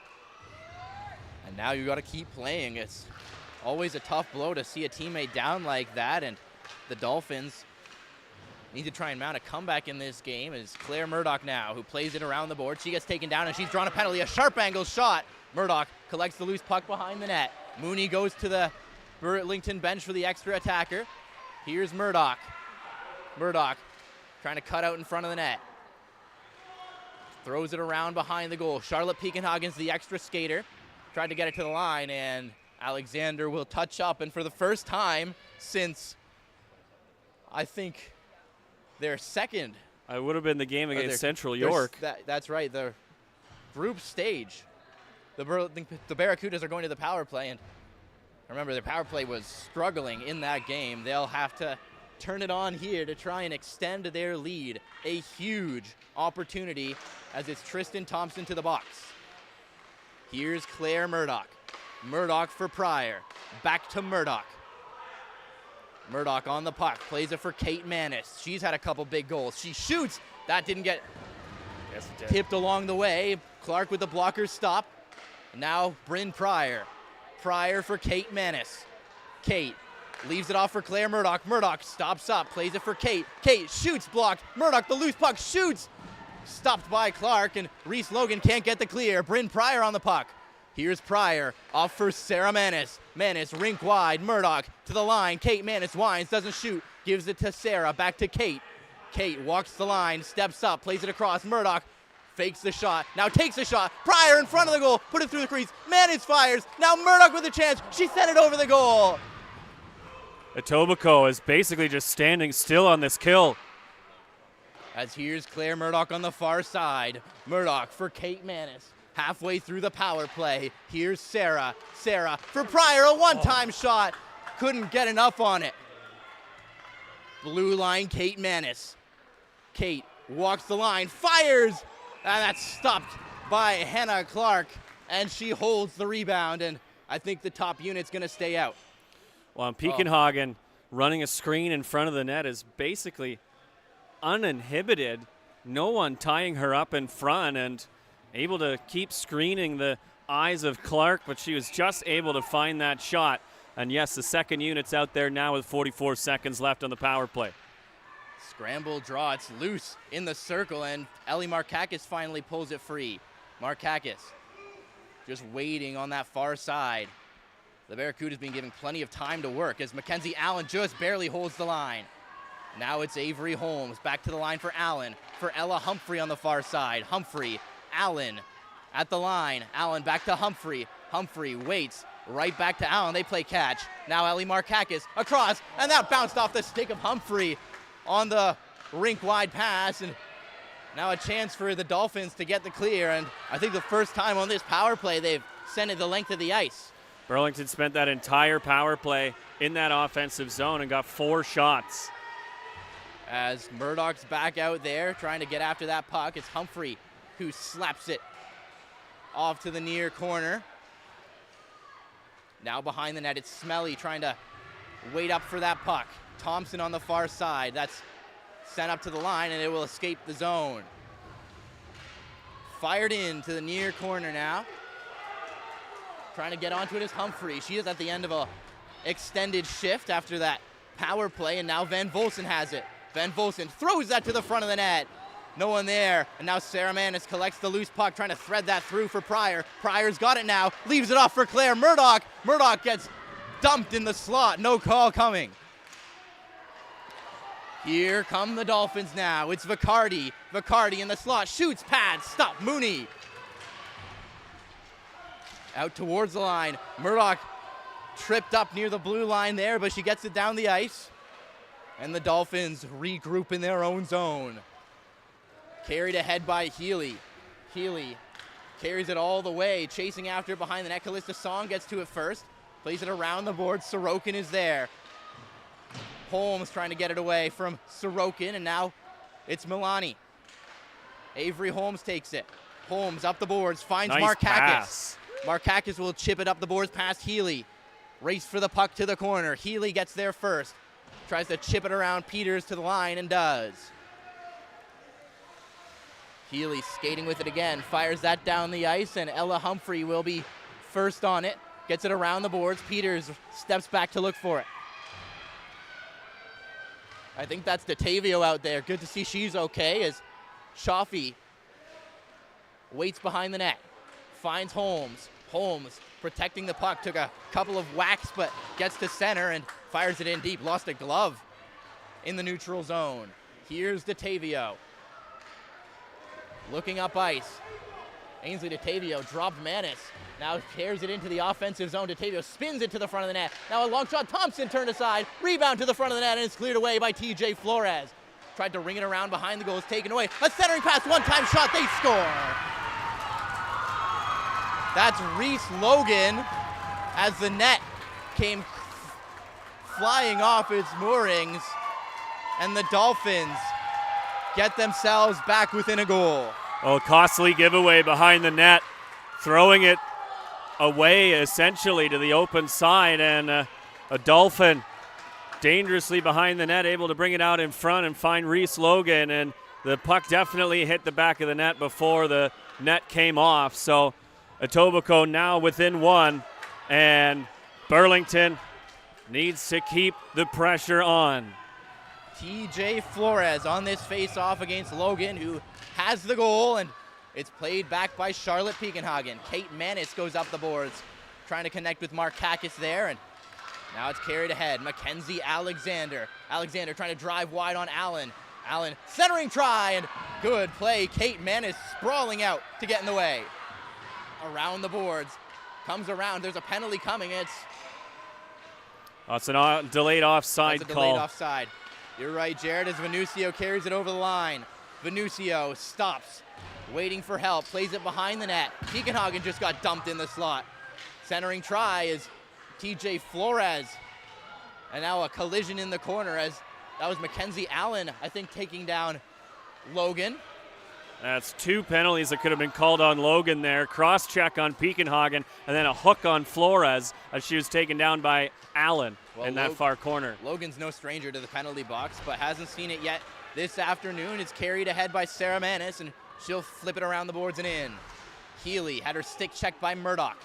And now you got to keep playing. It's always a tough blow to see a teammate down like that, and the Dolphins need to try and mount a comeback in this game. Is Claire Murdoch now, who plays it around the board. She gets taken down, and she's drawn a penalty, a sharp angle shot. Murdoch collects the loose puck behind the net. Mooney goes to the Burlington bench for the extra attacker. Here's Murdoch. Murdoch trying to cut out in front of the net. Throws it around behind the goal. Charlotte Peakenhagen's the extra skater. Tried to get it to the line, and Alexander will touch up. And for the first time since, I think, their second. It would have been the game against Central York. That's right, the group stage. The Barracudas are going to the power play, and remember, their power play was struggling in that game. They'll have to turn it on here to try and extend their lead. A huge opportunity as it's Tristan Thompson to the box. Here's Claire Murdoch. Murdoch for Pryor. Back to Murdoch. Murdoch on the puck. Plays it for Kate Manis. She's had a couple big goals. She shoots. That didn't get tipped along the way. Clark with the blocker stop. Now Bryn Pryor. Pryor for Kate Manis. Kate leaves it off for Claire Murdoch. Murdoch stops up, plays it for Kate. Kate shoots, blocked. Murdoch, the loose puck, shoots. Stopped by Clark, and Reese Logan can't get the clear. Bryn Pryor on the puck. Here's Pryor, off for Sarah Manis. Manis, rink wide, Murdoch to the line. Kate Manis winds, doesn't shoot, gives it to Sarah, back to Kate. Kate walks the line, steps up, plays it across. Murdoch fakes the shot, now takes a shot. Pryor in front of the goal, put it through the crease. Manis fires, now Murdoch with a chance. She sent it over the goal. Etobicoke is basically just standing still on this kill. As here's Claire Murdoch on the far side. Murdoch for Kate Manis. Halfway through the power play. Here's Sarah. Sarah for Pryor, a one-time shot. Couldn't get enough on it. Blue line, Kate Manis. Kate walks the line, fires, and that's stopped by Hannah Clark, and she holds the rebound, and I think the top unit's going to stay out. Well, Peakenhagen running a screen in front of the net is basically uninhibited. No one tying her up in front and able to keep screening the eyes of Clark, but she was just able to find that shot. And yes, the second unit's out there now with 44 seconds left on the power play. Scramble draw, it's loose in the circle, and Ellie Markakis finally pulls it free. Markakis just waiting on that far side. The Barracudas being given plenty of time to work as Mackenzie Allen just barely holds the line. Now it's Avery Holmes back to the line for Allen, for Ella Humphrey on the far side. Humphrey, Allen at the line. Allen back to Humphrey. Humphrey waits, right back to Allen. They play catch. Now Ellie Markakis across, and that bounced off the stick of Humphrey on the rink-wide pass. And now a chance for the Dolphins to get the clear, and I think the first time on this power play they've sent it the length of the ice. Burlington spent that entire power play in that offensive zone and got 4 shots. As Murdoch's back out there trying to get after that puck, it's Humphrey who slaps it off to the near corner. Now behind the net, it's Smelly trying to wait up for that puck. Thompson on the far side. That's sent up to the line, and it will escape the zone. Fired in to the near corner now. Trying to get onto it is Humphrey. She is at the end of a extended shift after that power play, and now Van Volsen has it. Van Volsen throws that to the front of the net. No one there, and now Sarah Manis collects the loose puck, trying to thread that through for Pryor. Pryor's got it now, leaves it off for Claire Murdoch. Murdoch gets dumped in the slot, no call coming. Here come the Dolphins now. It's Vicardi. Vicardi in the slot, shoots, pads, stop, Mooney. Out towards the line. Murdoch tripped up near the blue line there, but she gets it down the ice. And the Dolphins regroup in their own zone. Carried ahead by Healy. Healy carries it all the way, chasing after it behind the net. Callista Song gets to it first. Plays it around the board. Sorokin is there. Holmes trying to get it away from Sorokin, and now it's Milani. Avery Holmes takes it. Holmes up the boards, finds Nice Markakis. pass. Markakis will chip it up the boards past Healy. Race for the puck to the corner. Healy gets there first. Tries to chip it around Peters to the line and does. Healy skating with it again. Fires that down the ice, and Ella Humphrey will be first on it. Gets it around the boards. Peters steps back to look for it. I think that's Detavio out there. Good to see she's okay as Chaffee waits behind the net. Finds Holmes. Holmes protecting the puck. Took a couple of whacks, but gets to center and fires it in deep. Lost a glove in the neutral zone. Here's Detavio. Looking up ice. Ainsley Detavio dropped Manis. Now tears it into the offensive zone. Detavio spins it to the front of the net. Now a long shot. Thompson turned aside. Rebound to the front of the net, and it's cleared away by TJ Flores. Tried to ring it around behind the goal. It's taken away. A centering pass. One-time shot. They score. That's Reese Logan as the net came flying off its moorings, and the Dolphins get themselves back within a goal. Oh, costly giveaway behind the net, throwing it away essentially to the open side, and a Dolphin dangerously behind the net, able to bring it out in front and find Reese Logan, and the puck definitely hit the back of the net before the net came off. So Etobicoke now within 1, and Burlington needs to keep the pressure on. TJ Flores on this face-off against Logan, who has the goal, and it's played back by Charlotte Piekenhagen. Kate Manis goes up the boards, trying to connect with Markakis there, and now it's carried ahead. Mackenzie Alexander. Alexander trying to drive wide on Allen. Allen centering try, and good play. Kate Manis sprawling out to get in the way. Around the boards, comes around. There's a penalty coming. It's a delayed offside That's a call. delayed offside. You're right, Jared, as Venucio carries it over the line. Venucio stops, waiting for help, plays it behind the net. Piekenhagen just got dumped in the slot. Centering try is TJ Flores. And now a collision in the corner as that was Mackenzie Allen, I think, taking down Logan. That's 2 penalties that could have been called on Logan there. Cross-check on Piekenhagen, and then a hook on Flores as she was taken down by Allen in that far corner. Logan's no stranger to the penalty box, but hasn't seen it yet this afternoon. It's carried ahead by Sarah Manis, and she'll flip it around the boards and in. Healy had her stick checked by Murdoch.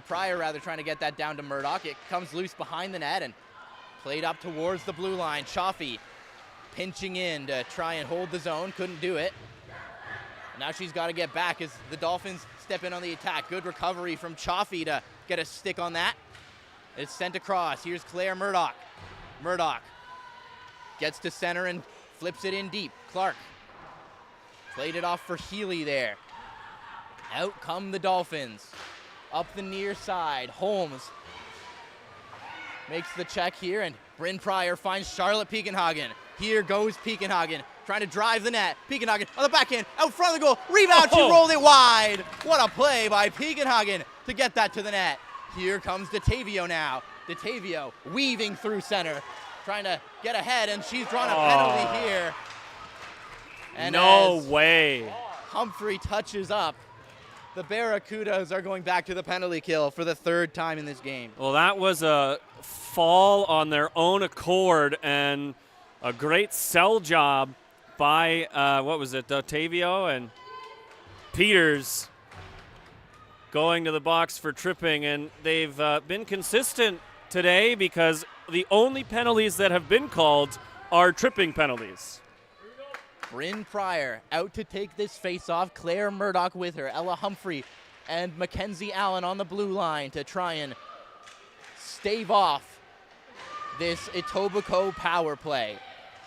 Pryor trying to get that down to Murdoch. It comes loose behind the net and played up towards the blue line. Chaffee pinching in to try and hold the zone, couldn't do it. Now she's got to get back as the Dolphins step in on the attack. Good recovery from Chaffee to get a stick on that. It's sent across. Here's Claire Murdoch. Murdoch gets to center and flips it in deep. Clark played it off for Healy there. Out come the Dolphins. Up the near side. Holmes makes the check here, and Bryn Pryor finds Charlotte Piekenhagen. Here goes Piekenhagen, trying to drive the net. Piekenhagen on the backhand, out front of the goal. Rebound, she rolled it wide. What a play by Piekenhagen to get that to the net. Here comes DeTavio now. DeTavio weaving through center, trying to get ahead, and she's drawn a penalty here. And no way. Humphrey touches up. The Barracudas are going back to the penalty kill for the third time in this game. Well, that was a fall on their own accord and a great sell job by, Tavio and Peters going to the box for tripping. And they've been consistent today because the only penalties that have been called are tripping penalties. Bryn Pryor out to take this face-off. Claire Murdoch with her. Ella Humphrey and Mackenzie Allen on the blue line to try and stave off this Etobicoke power play.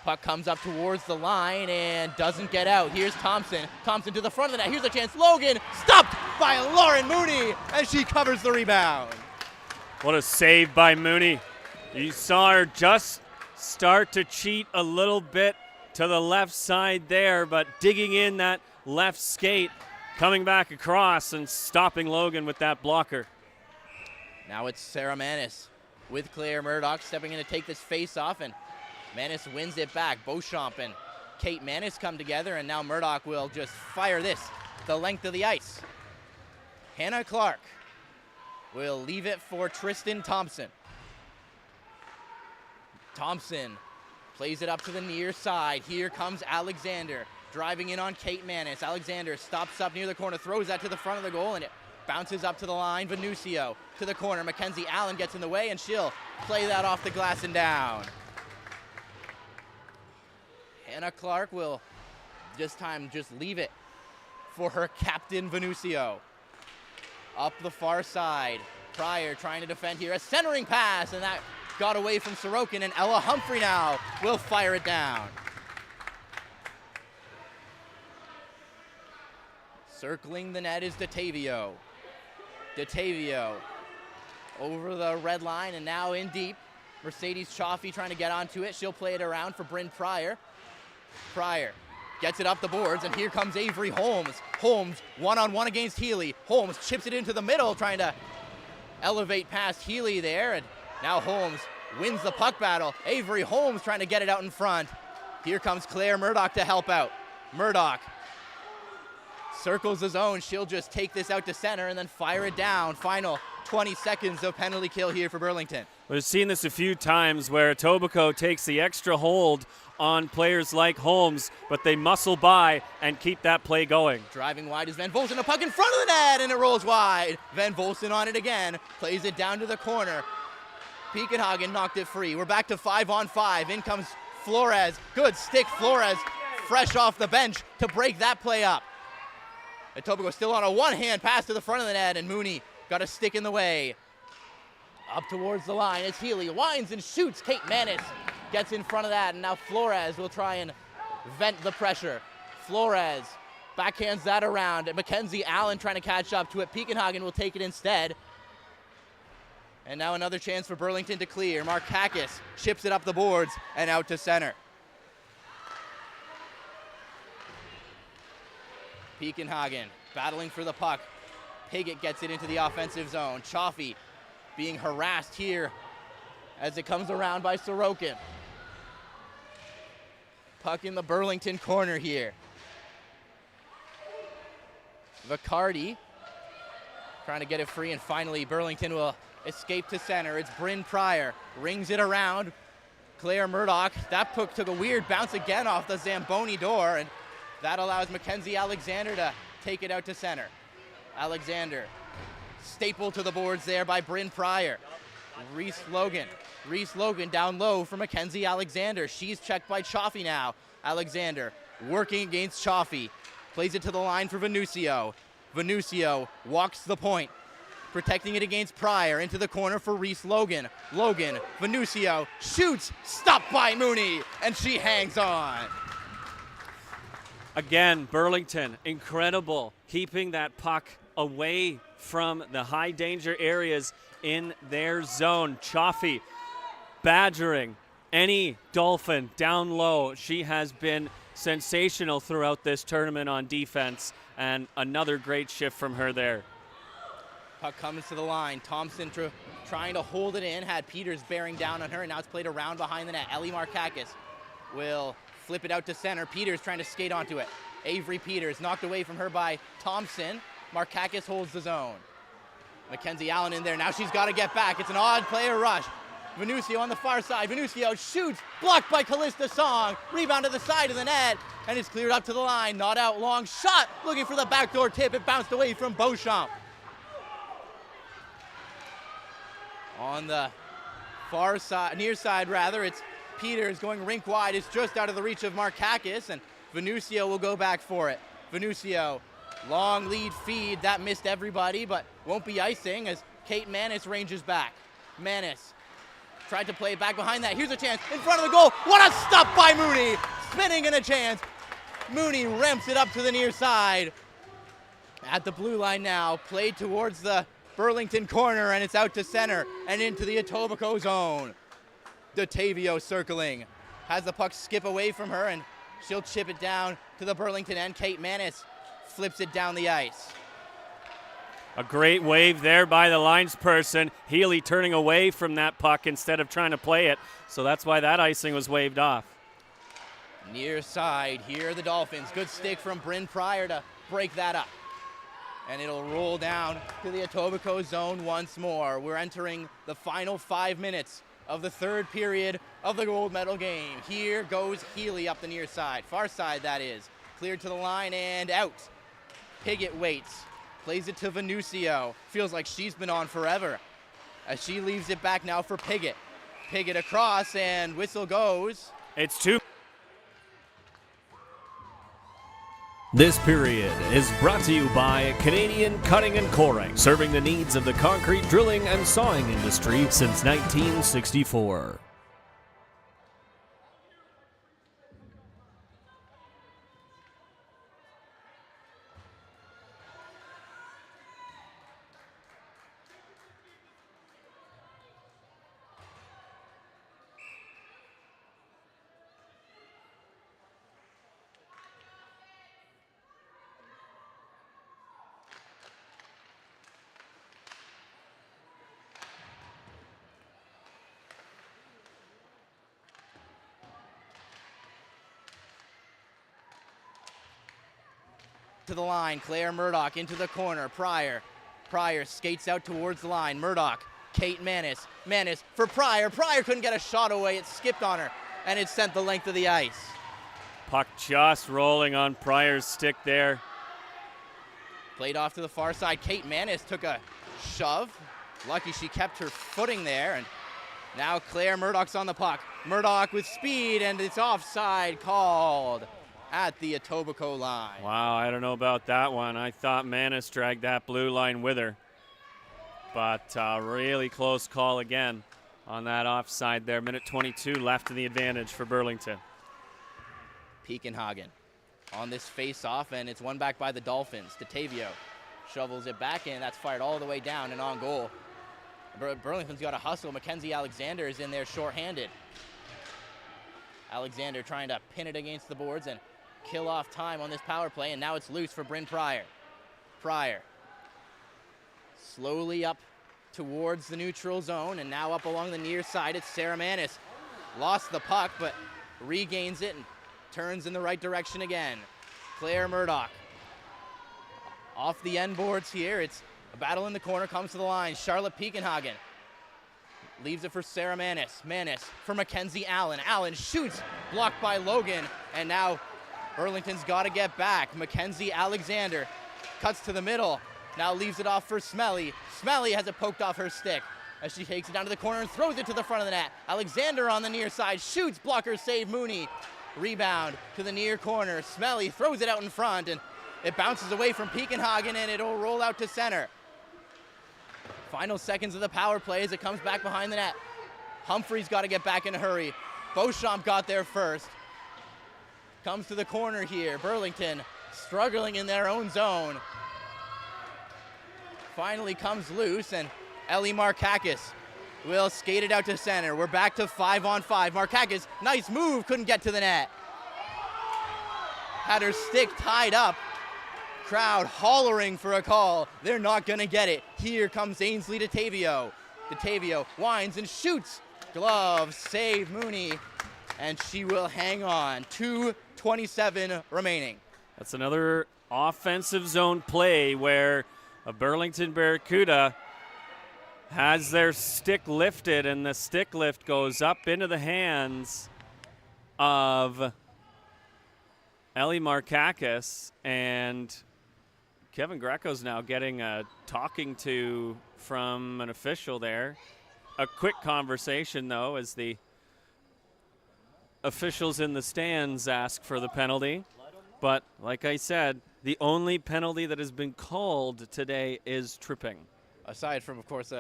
Puck comes up towards the line and doesn't get out. Here's Thompson. Thompson to the front of the net. Here's a chance. Logan stopped by Lauren Mooney, and she covers the rebound. What a save by Mooney. You saw her just start to cheat a little bit to the left side there, but digging in that left skate, coming back across and stopping Logan with that blocker. Now it's Sarah Manis with Claire Murdoch stepping in to take this face off, and Manis wins it back. Beauchamp and Kate Manis come together, and now Murdoch will just fire this the length of the ice. Hannah Clark will leave it for Tristan Thompson. Thompson plays it up to the near side. Here comes Alexander driving in on Kate Manis. Alexander stops up near the corner, throws that to the front of the goal, and it bounces up to the line. Venucio to the corner. Mackenzie Allen gets in the way, and she'll play that off the glass and down. Hannah Clark will this time just leave it for her captain, Venucio. Up the far side. Pryor trying to defend here. A centering pass, and that got away from Sorokin, and Ella Humphrey now will fire it down. Circling the net is DeTavio. DeTavio over the red line and now in deep. Mercedes Chaffee trying to get onto it. She'll play it around for Bryn Pryor. Pryor gets it up the boards, and here comes Avery Holmes. Holmes one-on-one against Healy. Holmes chips it into the middle, trying to elevate past Healy there, and now Holmes wins the puck battle. Avery Holmes trying to get it out in front. Here comes Claire Murdoch to help out. Murdoch circles the zone. She'll just take this out to center and then fire it down. Final 20 seconds of penalty kill here for Burlington. We've seen this a few times where Etobicoke takes the extra hold on players like Holmes, but they muscle by and keep that play going. Driving wide is Van Volsen, a puck in front of the net, and it rolls wide. Van Volsen on it again, plays it down to the corner. Piekenhagen knocked it free. We're back to 5-on-5. In comes Flores. Good stick, Flores, fresh off the bench to break that play up. Etobicoke still on a one-hand pass to the front of the net, and Mooney got a stick in the way. Up towards the line as Healy winds and shoots. Kate Manis gets in front of that, and now Flores will try and vent the pressure. Flores backhands that around. Mackenzie Allen trying to catch up to it. Piekenhagen will take it instead. And now another chance for Burlington to clear. Markakis chips it up the boards and out to center. Piekenhagen battling for the puck. Piggott gets it into the offensive zone. Chaffee being harassed here as it comes around by Sorokin. Puck in the Burlington corner here. Vicardi trying to get it free, and finally Burlington will escape to center. It's Bryn Pryor, rings it around. Claire Murdoch, that puck took a weird bounce again off the Zamboni door, and that allows Mackenzie Alexander to take it out to center. Alexander stapled to the boards there by Bryn Pryor. Reese Logan Reese Logan down low for Mackenzie Alexander. She's checked by Chaffee now. Alexander working against Chaffee. Plays it to the line for Venucio. Venucio walks the point, protecting it against Pryor. Into the corner for Reese Logan. Logan, Venucio, shoots, stopped by Mooney, and she hangs on. Again, Burlington, incredible, keeping that puck away from the high danger areas in their zone. Chaffee badgering any Dolphin down low. She has been sensational throughout this tournament on defense, and another great shift from her there. Puck comes to the line. Thompson trying to hold it in, had Peters bearing down on her, and now it's played around behind the net. Ellie Markakis will flip it out to center. Peters trying to skate onto it. Avery Peters knocked away from her by Thompson. Markakis holds the zone. Mackenzie Allen in there. Now she's got to get back. It's an odd player rush. Venucio on the far side. Venucio shoots. Blocked by Callista Song. Rebound to the side of the net. And it's cleared up to the line. Not out. Long shot. Looking for the backdoor tip. It bounced away from Beauchamp. On the far side, near side rather, it's Peters going rink wide. It's just out of the reach of Markakis, and Venucio will go back for it. Venucio, long lead feed. That missed everybody, but won't be icing as Kate Manis ranges back. Manis tried to play it back behind that. Here's a chance in front of the goal. What a stop by Mooney. Spinning in a chance. Mooney ramps it up to the near side. At the blue line now, played towards the Burlington corner, and it's out to center and into the Etobicoke zone. DeTavio circling. Has the puck skip away from her, and she'll chip it down to the Burlington end. Kate Manis flips it down the ice. A great wave there by the linesperson. Healy turning away from that puck instead of trying to play it, so that's why that icing was waved off. Near side, here are the Dolphins. Good stick from Bryn Pryor to break that up. And it'll roll down to the Etobicoke zone once more. We're entering the final 5 minutes of the third period of the gold medal game. Here goes Healy up the near side, far side that is. Cleared to the line and out. Piggott waits, plays it to Venucio. Feels like she's been on forever as she leaves it back now for Piggott. Piggott across, and whistle goes. It's two. This period is brought to you by Canadian Cutting and Coring, serving the needs of the concrete drilling and sawing industry since 1964. To the line, Claire Murdoch into the corner. Pryor skates out towards the line. Murdoch, Kate Manis. Manis for Pryor. Pryor couldn't get a shot away. It skipped on her, and it sent the length of the ice. Puck just rolling on Pryor's stick there. Played off to the far side. Kate Manis took a shove. Lucky she kept her footing there, and now Claire Murdoch's on the puck. Murdoch with speed, and it's offside called at the Etobicoke line. Wow, I don't know about that one. I thought Manis dragged that blue line with her. But really close call again on that offside there. Minute 22 left to the advantage for Burlington. Peakenhagen on this face-off, and it's won back by the Dolphins. DeTavio shovels it back in. That's fired all the way down and on goal. Burlington's got a hustle. Mackenzie Alexander is in there shorthanded. Alexander trying to pin it against the boards and kill off time on this power play, and now it's loose for Bryn Pryor. Pryor slowly up towards the neutral zone, and now up along the near side. It's Sarah Manis. Lost the puck, but regains it and turns in the right direction again. Claire Murdoch off the end boards here. It's a battle in the corner, comes to the line. Charlotte Peakenhagen leaves it for Sarah Manis. Manis for Mackenzie Allen. Allen shoots, blocked by Logan, and now Burlington's got to get back. Mackenzie Alexander cuts to the middle, now leaves it off for Smelly. Smelly has it poked off her stick, as she takes it down to the corner and throws it to the front of the net. Alexander on the near side, shoots, blocker save, Mooney. Rebound to the near corner. Smelly throws it out in front, and it bounces away from Pekenhagen, and it'll roll out to center. Final seconds of the power play as it comes back behind the net. Humphrey's got to get back in a hurry. Beauchamp got there first. Comes to the corner here. Burlington struggling in their own zone. Finally comes loose, and Ellie Markakis will skate it out to center. We're back to 5-on-5. Markakis, nice move, couldn't get to the net. Had her stick tied up. Crowd hollering for a call. They're not gonna get it. Here comes Ainsley DeTavio. DeTavio winds and shoots. Glove, save Mooney, and she will hang on. 2:27 remaining. That's another offensive zone play where a Burlington Barracuda has their stick lifted, and the stick lift goes up into the hands of Ellie Markakis, and Kevin Greco's now getting a talking to from an official there. A quick conversation, though, as the officials in the stands ask for the penalty. But like I said, the only penalty that has been called today is tripping. Aside from, of course,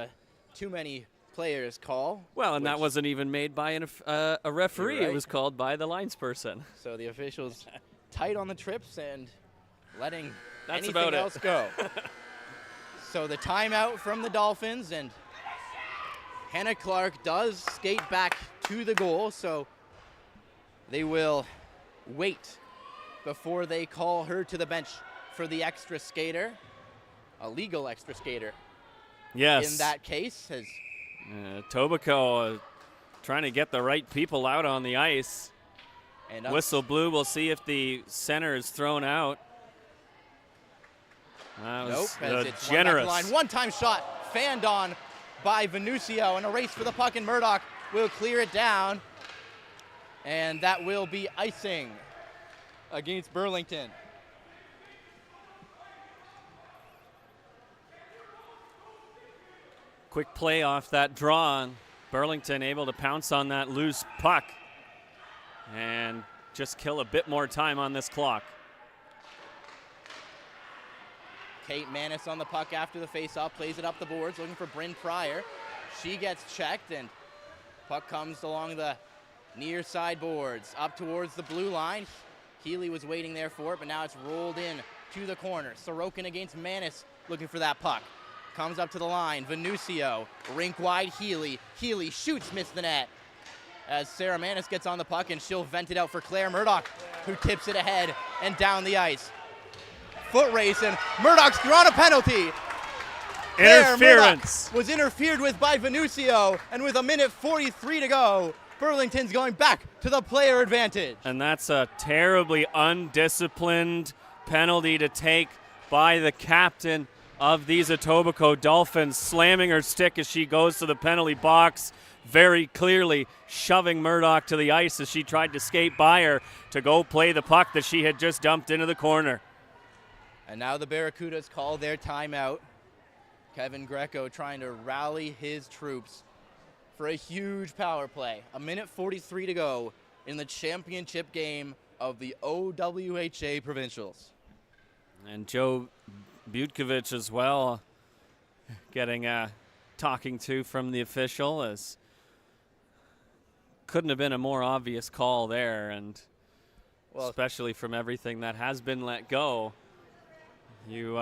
too many players call. Well, and that wasn't even made by a referee. Right. It was called by the linesperson. So the officials tight on the trips and letting That's anything about else it. go. So the timeout from the Dolphins, and Hannah Clark does skate back to the goal, so they will wait before they call her to the bench for the extra skater, a legal extra skater. Yes. In that case, as Etobicoke trying to get the right people out on the ice. and Whistle blew. We'll see if the center is thrown out. That nope, was as it's generous. one one-time shot fanned on by Venucio, and a race for the puck, and Murdoch will clear it down, and that will be icing against Burlington. Quick play off that draw. Burlington able to pounce on that loose puck and just kill a bit more time on this clock. Kate Manis on the puck after the face-off, plays it up the boards, looking for Bryn Pryor. She gets checked, and puck comes along the near side boards, up towards the blue line. Healy was waiting there for it, but now it's rolled in to the corner. Sorokin against Manis, looking for that puck. Comes up to the line, Venucio, rink wide Healy. Healy shoots, missed the net. As Sarah Manis gets on the puck, and she'll vent it out for Claire Murdoch, who tips it ahead and down the ice. Foot race, and Murdoch's drawn a penalty. Interference. Was interfered with by Venucio, and with 1:43 to go, Burlington's going back to the player advantage. And that's a terribly undisciplined penalty to take by the captain of these Etobicoke Dolphins, slamming her stick as she goes to the penalty box, very clearly shoving Murdoch to the ice as she tried to skate by her to go play the puck that she had just dumped into the corner. And now the Barracudas call their timeout. Kevin Greco trying to rally his troops for a huge power play. 1:43 to go in the championship game of the OWHA Provincials. And Joe Butkovich as well getting a talking to from the official, as couldn't have been a more obvious call there, and especially from everything that has been let go. You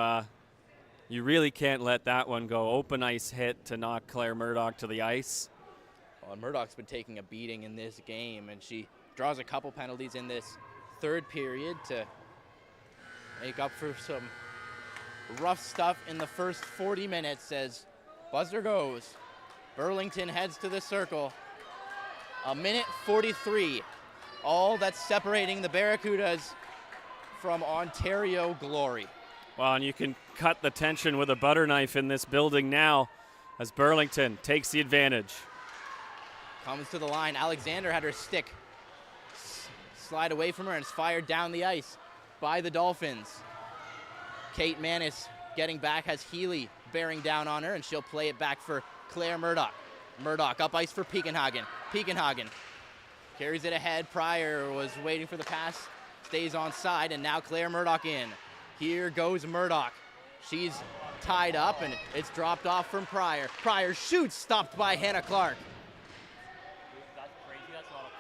really can't let that one go. Open ice hit to knock Claire Murdoch to the ice. Well, Murdoch's been taking a beating in this game, and she draws a couple penalties in this third period to make up for some rough stuff in the first 40 minutes as buzzer goes. Burlington heads to the circle. 1:43. All that's separating the Barracudas from Ontario glory. Well, and you can cut the tension with a butter knife in this building now as Burlington takes the advantage. Comes to the line. Alexander had her stick slide away from her, and it's fired down the ice by the Dolphins. Kate Manis getting back, has Healy bearing down on her, and she'll play it back for Claire Murdoch. Murdoch up ice for Pekenhagen. Pekenhagen carries it ahead. Pryor was waiting for the pass. Stays on side, and now Claire Murdoch in. Here goes Murdoch. She's tied up, and it's dropped off from Pryor. Pryor shoots, stopped by Hannah Clark.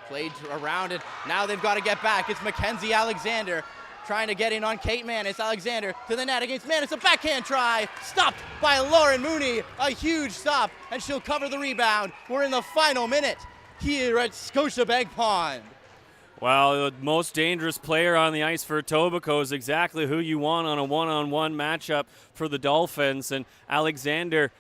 Played around it. Now they've got to get back. It's Mackenzie Alexander trying to get in on Kate Manis. Alexander to the net against Manis. A backhand try. Stopped by Lauren Mooney. A huge stop, and she'll cover the rebound. We're in the final minute here at Scotiabank Pond. Well, the most dangerous player on the ice for Etobicoke is exactly who you want on a one-on-one matchup for the Dolphins. And Alexander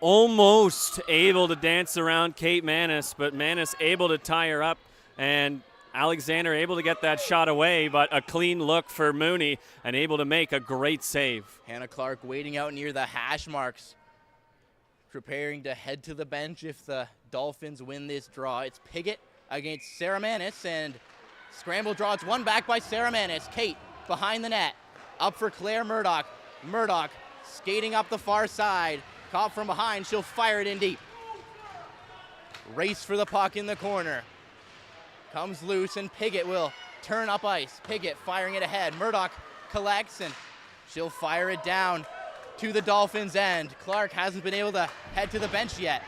almost able to dance around Kate Manis, but Manis able to tie her up, and Alexander able to get that shot away, but a clean look for Mooney and able to make a great save. Hannah Clark waiting out near the hash marks, preparing to head to the bench if the Dolphins win this draw. It's Piggott against Sarah Manis, and scramble draw. It's won back by Sarah Manis. Kate behind the net, up for Claire Murdoch. Murdoch skating up the far side, caught from behind. She'll fire it in deep. Race for the puck in the corner. Comes loose, and Piggott will turn up ice. Piggott firing it ahead. Murdoch collects, and she'll fire it down to the Dolphins' end. Clark hasn't been able to head to the bench yet.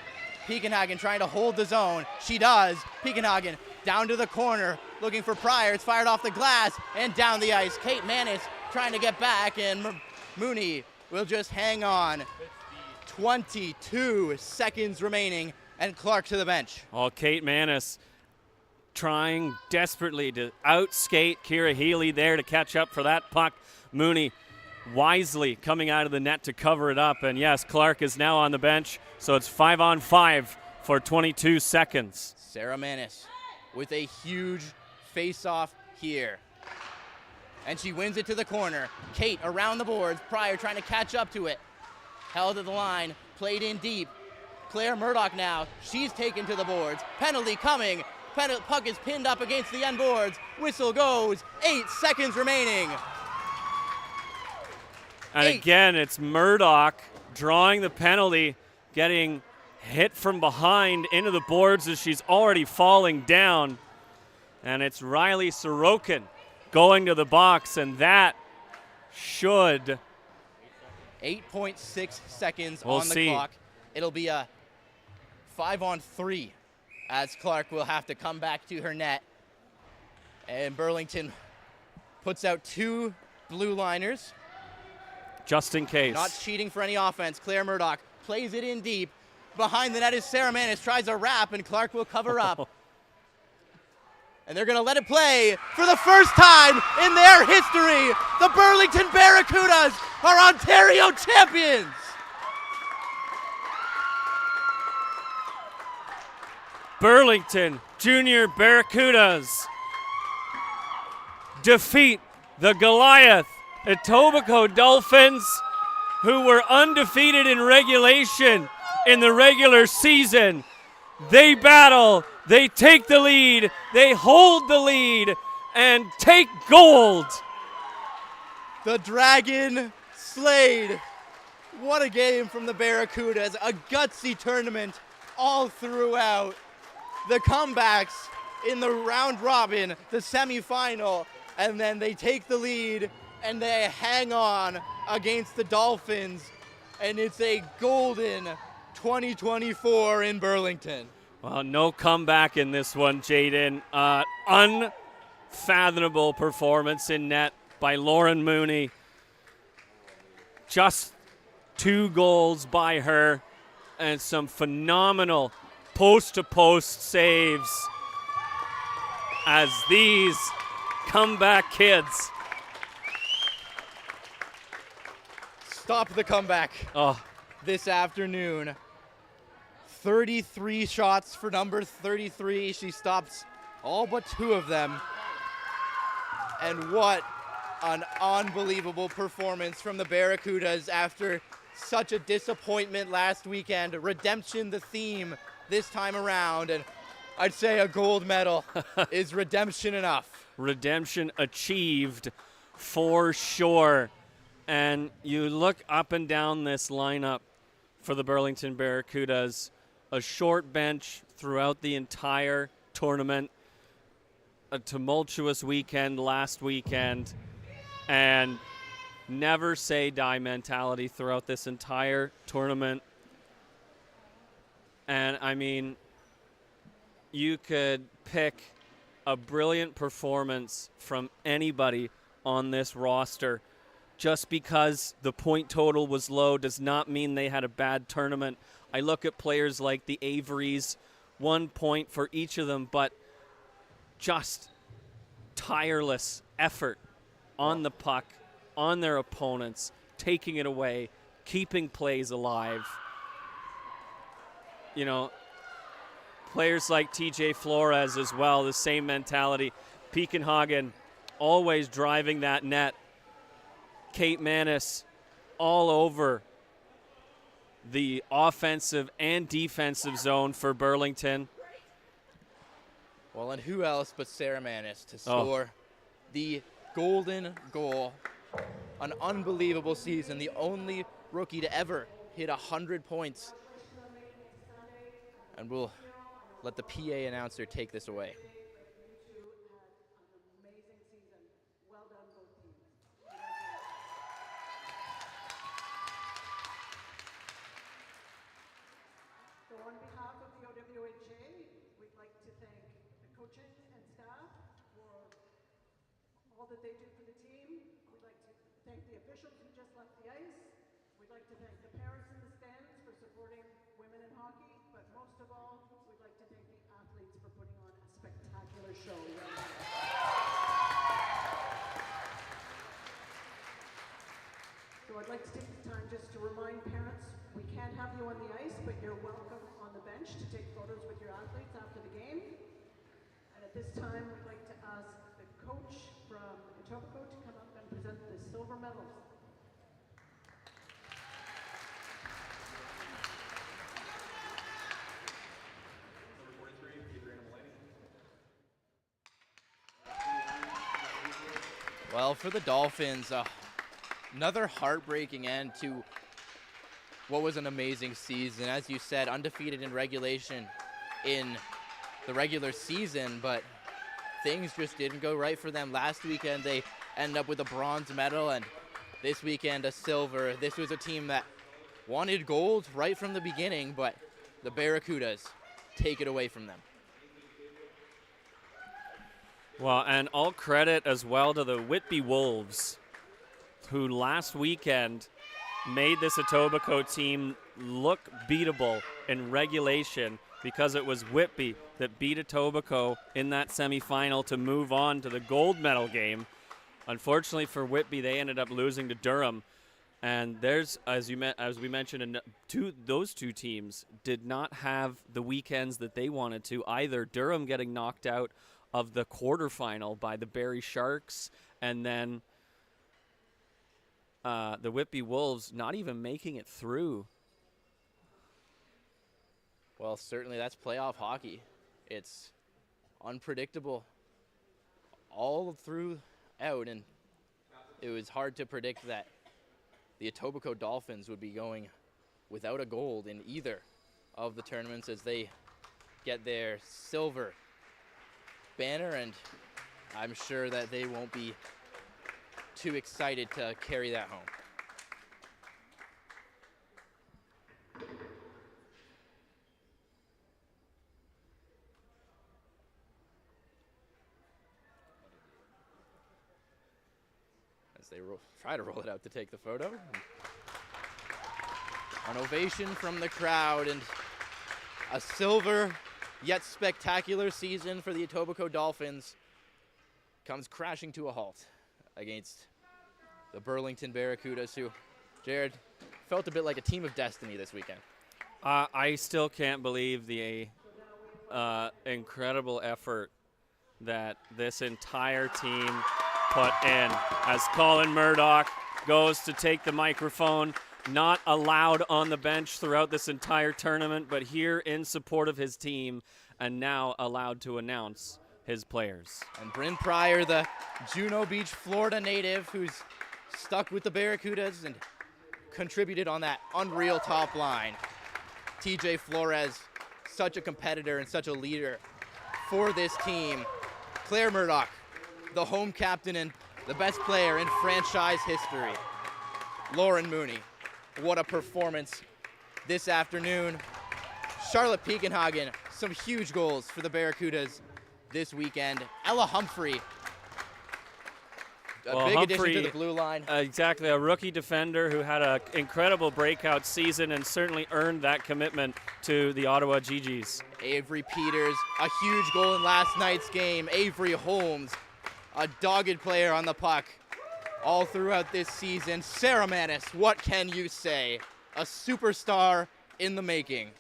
Pekenhagen trying to hold the zone. She does. Pekenhagen down to the corner, looking for Pryor. It's fired off the glass and down the ice. Kate Manis trying to get back, and Mooney will just hang on. 22 seconds remaining, and Clark to the bench. Oh, Kate Manis trying desperately to outskate Kira Healy there to catch up for that puck. Mooney wisely coming out of the net to cover it up. And yes, Clark is now on the bench, so it's 5-on-5 for 22 seconds. Sarah Manis with a huge face-off here. And she wins it to the corner. Kate around the boards. Pryor trying to catch up to it. Held at the line, played in deep. Claire Murdoch now, she's taken to the boards. Penalty coming. Puck is pinned up against the end boards. Whistle goes. 8 seconds remaining. And again, it's Murdoch drawing the penalty, getting hit from behind into the boards as she's already falling down. And it's Riley Sorokin going to the box, and that should... 8.6 seconds we'll on the see. clock. It'll be a 5-on-3 as Clark will have to come back to her net. And Burlington puts out 2 blue liners. Just in case. Not cheating for any offense. Claire Murdoch plays it in deep. Behind the net is Sarah Manis, tries a wrap, and Clark will cover up. And they're going to let it play for the first time in their history. The Burlington Barracudas are Ontario champions. Burlington Junior Barracudas defeat the Goliath Etobicoke Dolphins, who were undefeated in regulation in the regular season. They battle, they take the lead, they hold the lead, and take gold. The Dragon slayed. What a game from the Barracudas. A gutsy tournament all throughout. The comebacks in the round robin, the semifinal, and then they take the lead and they hang on against the Dolphins, and it's a golden 2024 in Burlington. Well, no comeback in this one, Jaden. Unfathomable performance in net by Lauren Mooney. Just 2 goals by her, and some phenomenal post-to-post saves as these comeback kids. Stop the comeback Oh, this afternoon. 33 shots for number 33. She stops all but 2 of them. And what an unbelievable performance from the Barracudas after such a disappointment last weekend. Redemption, the theme this time around. And I'd say a gold medal is redemption enough. redemption achieved for sure. And you look up and down this lineup for the Burlington Barracudas. A short bench throughout the entire tournament. A tumultuous weekend last weekend. And never say die mentality throughout this entire tournament. And I mean, you could pick a brilliant performance from anybody on this roster. Just because the point total was low does not mean they had a bad tournament. I look at players like the Averys, 1 point for each of them, but just tireless effort on the puck, on their opponents, taking it away, keeping plays alive. You know, players like TJ Flores as well, the same mentality. Peakenhagen always driving that net. Kate Manis all over the offensive and defensive zone for Burlington. Well, and who else but Sarah Manis to score the golden goal. An unbelievable season. The only rookie to ever hit 100 points. And we'll let the PA announcer take this away. So on behalf of the OWHA, we'd like to thank the coaching and staff for all that they do for the team. We'd like to thank the officials who just left the ice. We'd like to thank the parents in the stands for supporting women in hockey. But most of all, we'd like to thank the athletes for putting on a spectacular show. So I'd like to take the time just to remind parents, we can't have you on the ice, but you're welcome on the bench to take photos with your athletes after the game. And at this time, we'd like to ask the coach from Etobicoke to come up and present the silver medals. Well, for the Dolphins, another heartbreaking end to what was an amazing season. As you said, undefeated in regulation in the regular season, but things just didn't go right for them. Last weekend, they ended up with a bronze medal, and this weekend, a silver. This was a team that wanted gold right from the beginning, but the Barracudas take it away from them. Well, and all credit as well to the Whitby Wolves, who last weekend made this Etobicoke team look beatable in regulation because it was Whitby that beat Etobicoke in that semifinal to move on to the gold medal game. Unfortunately for Whitby, they ended up losing to Durham. And there's, as we mentioned, those two teams did not have the weekends that they wanted to either. Durham getting knocked out of the quarterfinal by the Barrie Sharks, and then the Whitby Wolves not even making it through. Well, certainly that's playoff hockey. It's unpredictable all throughout, and it was hard to predict that the Etobicoke Dolphins would be going without a gold in either of the tournaments as they get their silver banner, and I'm sure that they won't be too excited to carry that home. As they try to roll it out to take the photo. An ovation from the crowd, and a silver yet spectacular season for the Etobicoke Dolphins comes crashing to a halt against the Burlington Barracudas, who, Jared, felt a bit like a team of destiny this weekend. I still can't believe the incredible effort that this entire team put in as Colin Murdoch goes to take the microphone. Not allowed on the bench throughout this entire tournament, but here in support of his team, and now allowed to announce his players. And Bryn Pryor, the Juno Beach, Florida native, who's stuck with the Barracudas and contributed on that unreal top line. TJ Flores, such a competitor and such a leader for this team. Claire Murdoch, the home captain and the best player in franchise history. Lauren Mooney, what a performance this afternoon. Charlotte Piekenhagen, some huge goals for the Barracudas this weekend. Ella Humphrey, a big addition to the blue line. Exactly, a rookie defender who had an incredible breakout season and certainly earned that commitment to the Ottawa GGs. Avery Peters, a huge goal in last night's game. Avery Holmes, a dogged player on the puck all throughout this season. Sarah Manis, what can you say? A superstar in the making.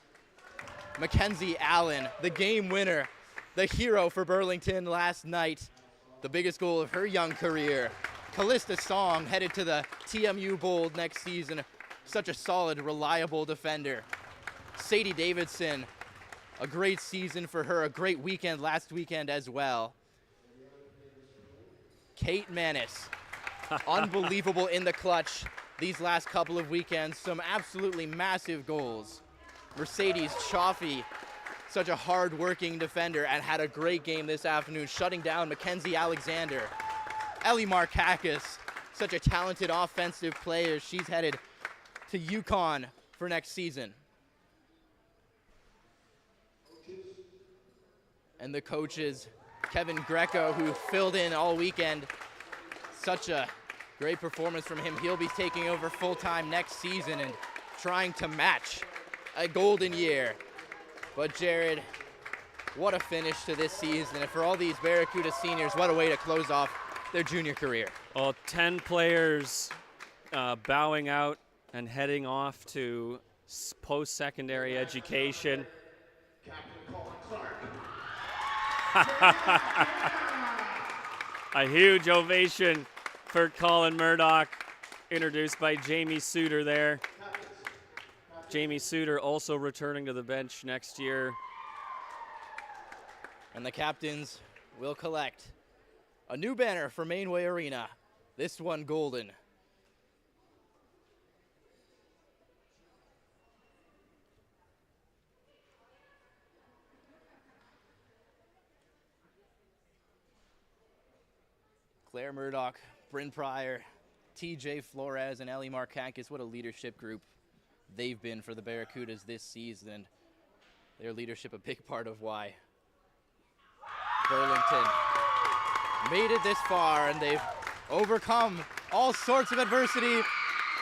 Mackenzie Allen, the game winner, the hero for Burlington last night. The biggest goal of her young career. Callista Song headed to the TMU Bold next season. Such a solid, reliable defender. Sadie Davidson, a great season for her, a great weekend last weekend as well. Kate Manis, unbelievable in the clutch these last couple of weekends. Some absolutely massive goals. Mercedes Chaffee, such a hard-working defender and had a great game this afternoon, shutting down Mackenzie Alexander. Ellie Markakis, such a talented offensive player. She's headed to UConn for next season. And the coaches, Kevin Greco, who filled in all weekend. Such a great performance from him. He'll be taking over full-time next season and trying to match a golden year. But Jared, what a finish to this season. And for all these Barracuda seniors, what a way to close off their junior career. Well, 10 players bowing out and heading off to post-secondary education. A huge ovation for Colin Murdoch, introduced by Jamie Suter there. Jamie Suter also returning to the bench next year. And the captains will collect a new banner for Mainway Arena, this one golden. Claire Murdoch, Bryn Pryor, TJ Flores, and Ellie Markakis, what a leadership group they've been for the Barracudas this season. Their leadership a big part of why Burlington made it this far, and they've overcome all sorts of adversity,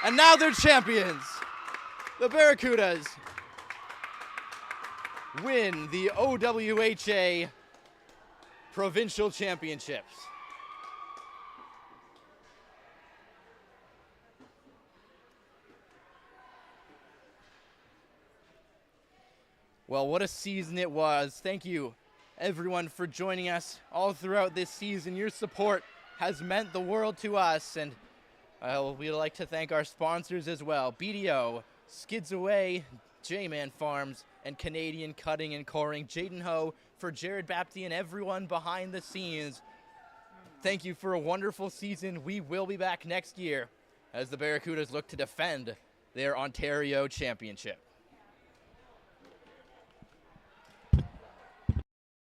and now they're champions. The Barracudas win the OWHA Provincial Championships. Well, what a season it was. Thank you, everyone, for joining us all throughout this season. Your support has meant the world to us, and we'd like to thank our sponsors as well. BDO, Skids Away, J-Man Farms, and Canadian Cutting and Coring. Jaden Ho for Jared Bapty and everyone behind the scenes. Thank you for a wonderful season. We will be back next year as the Barracudas look to defend their Ontario Championship.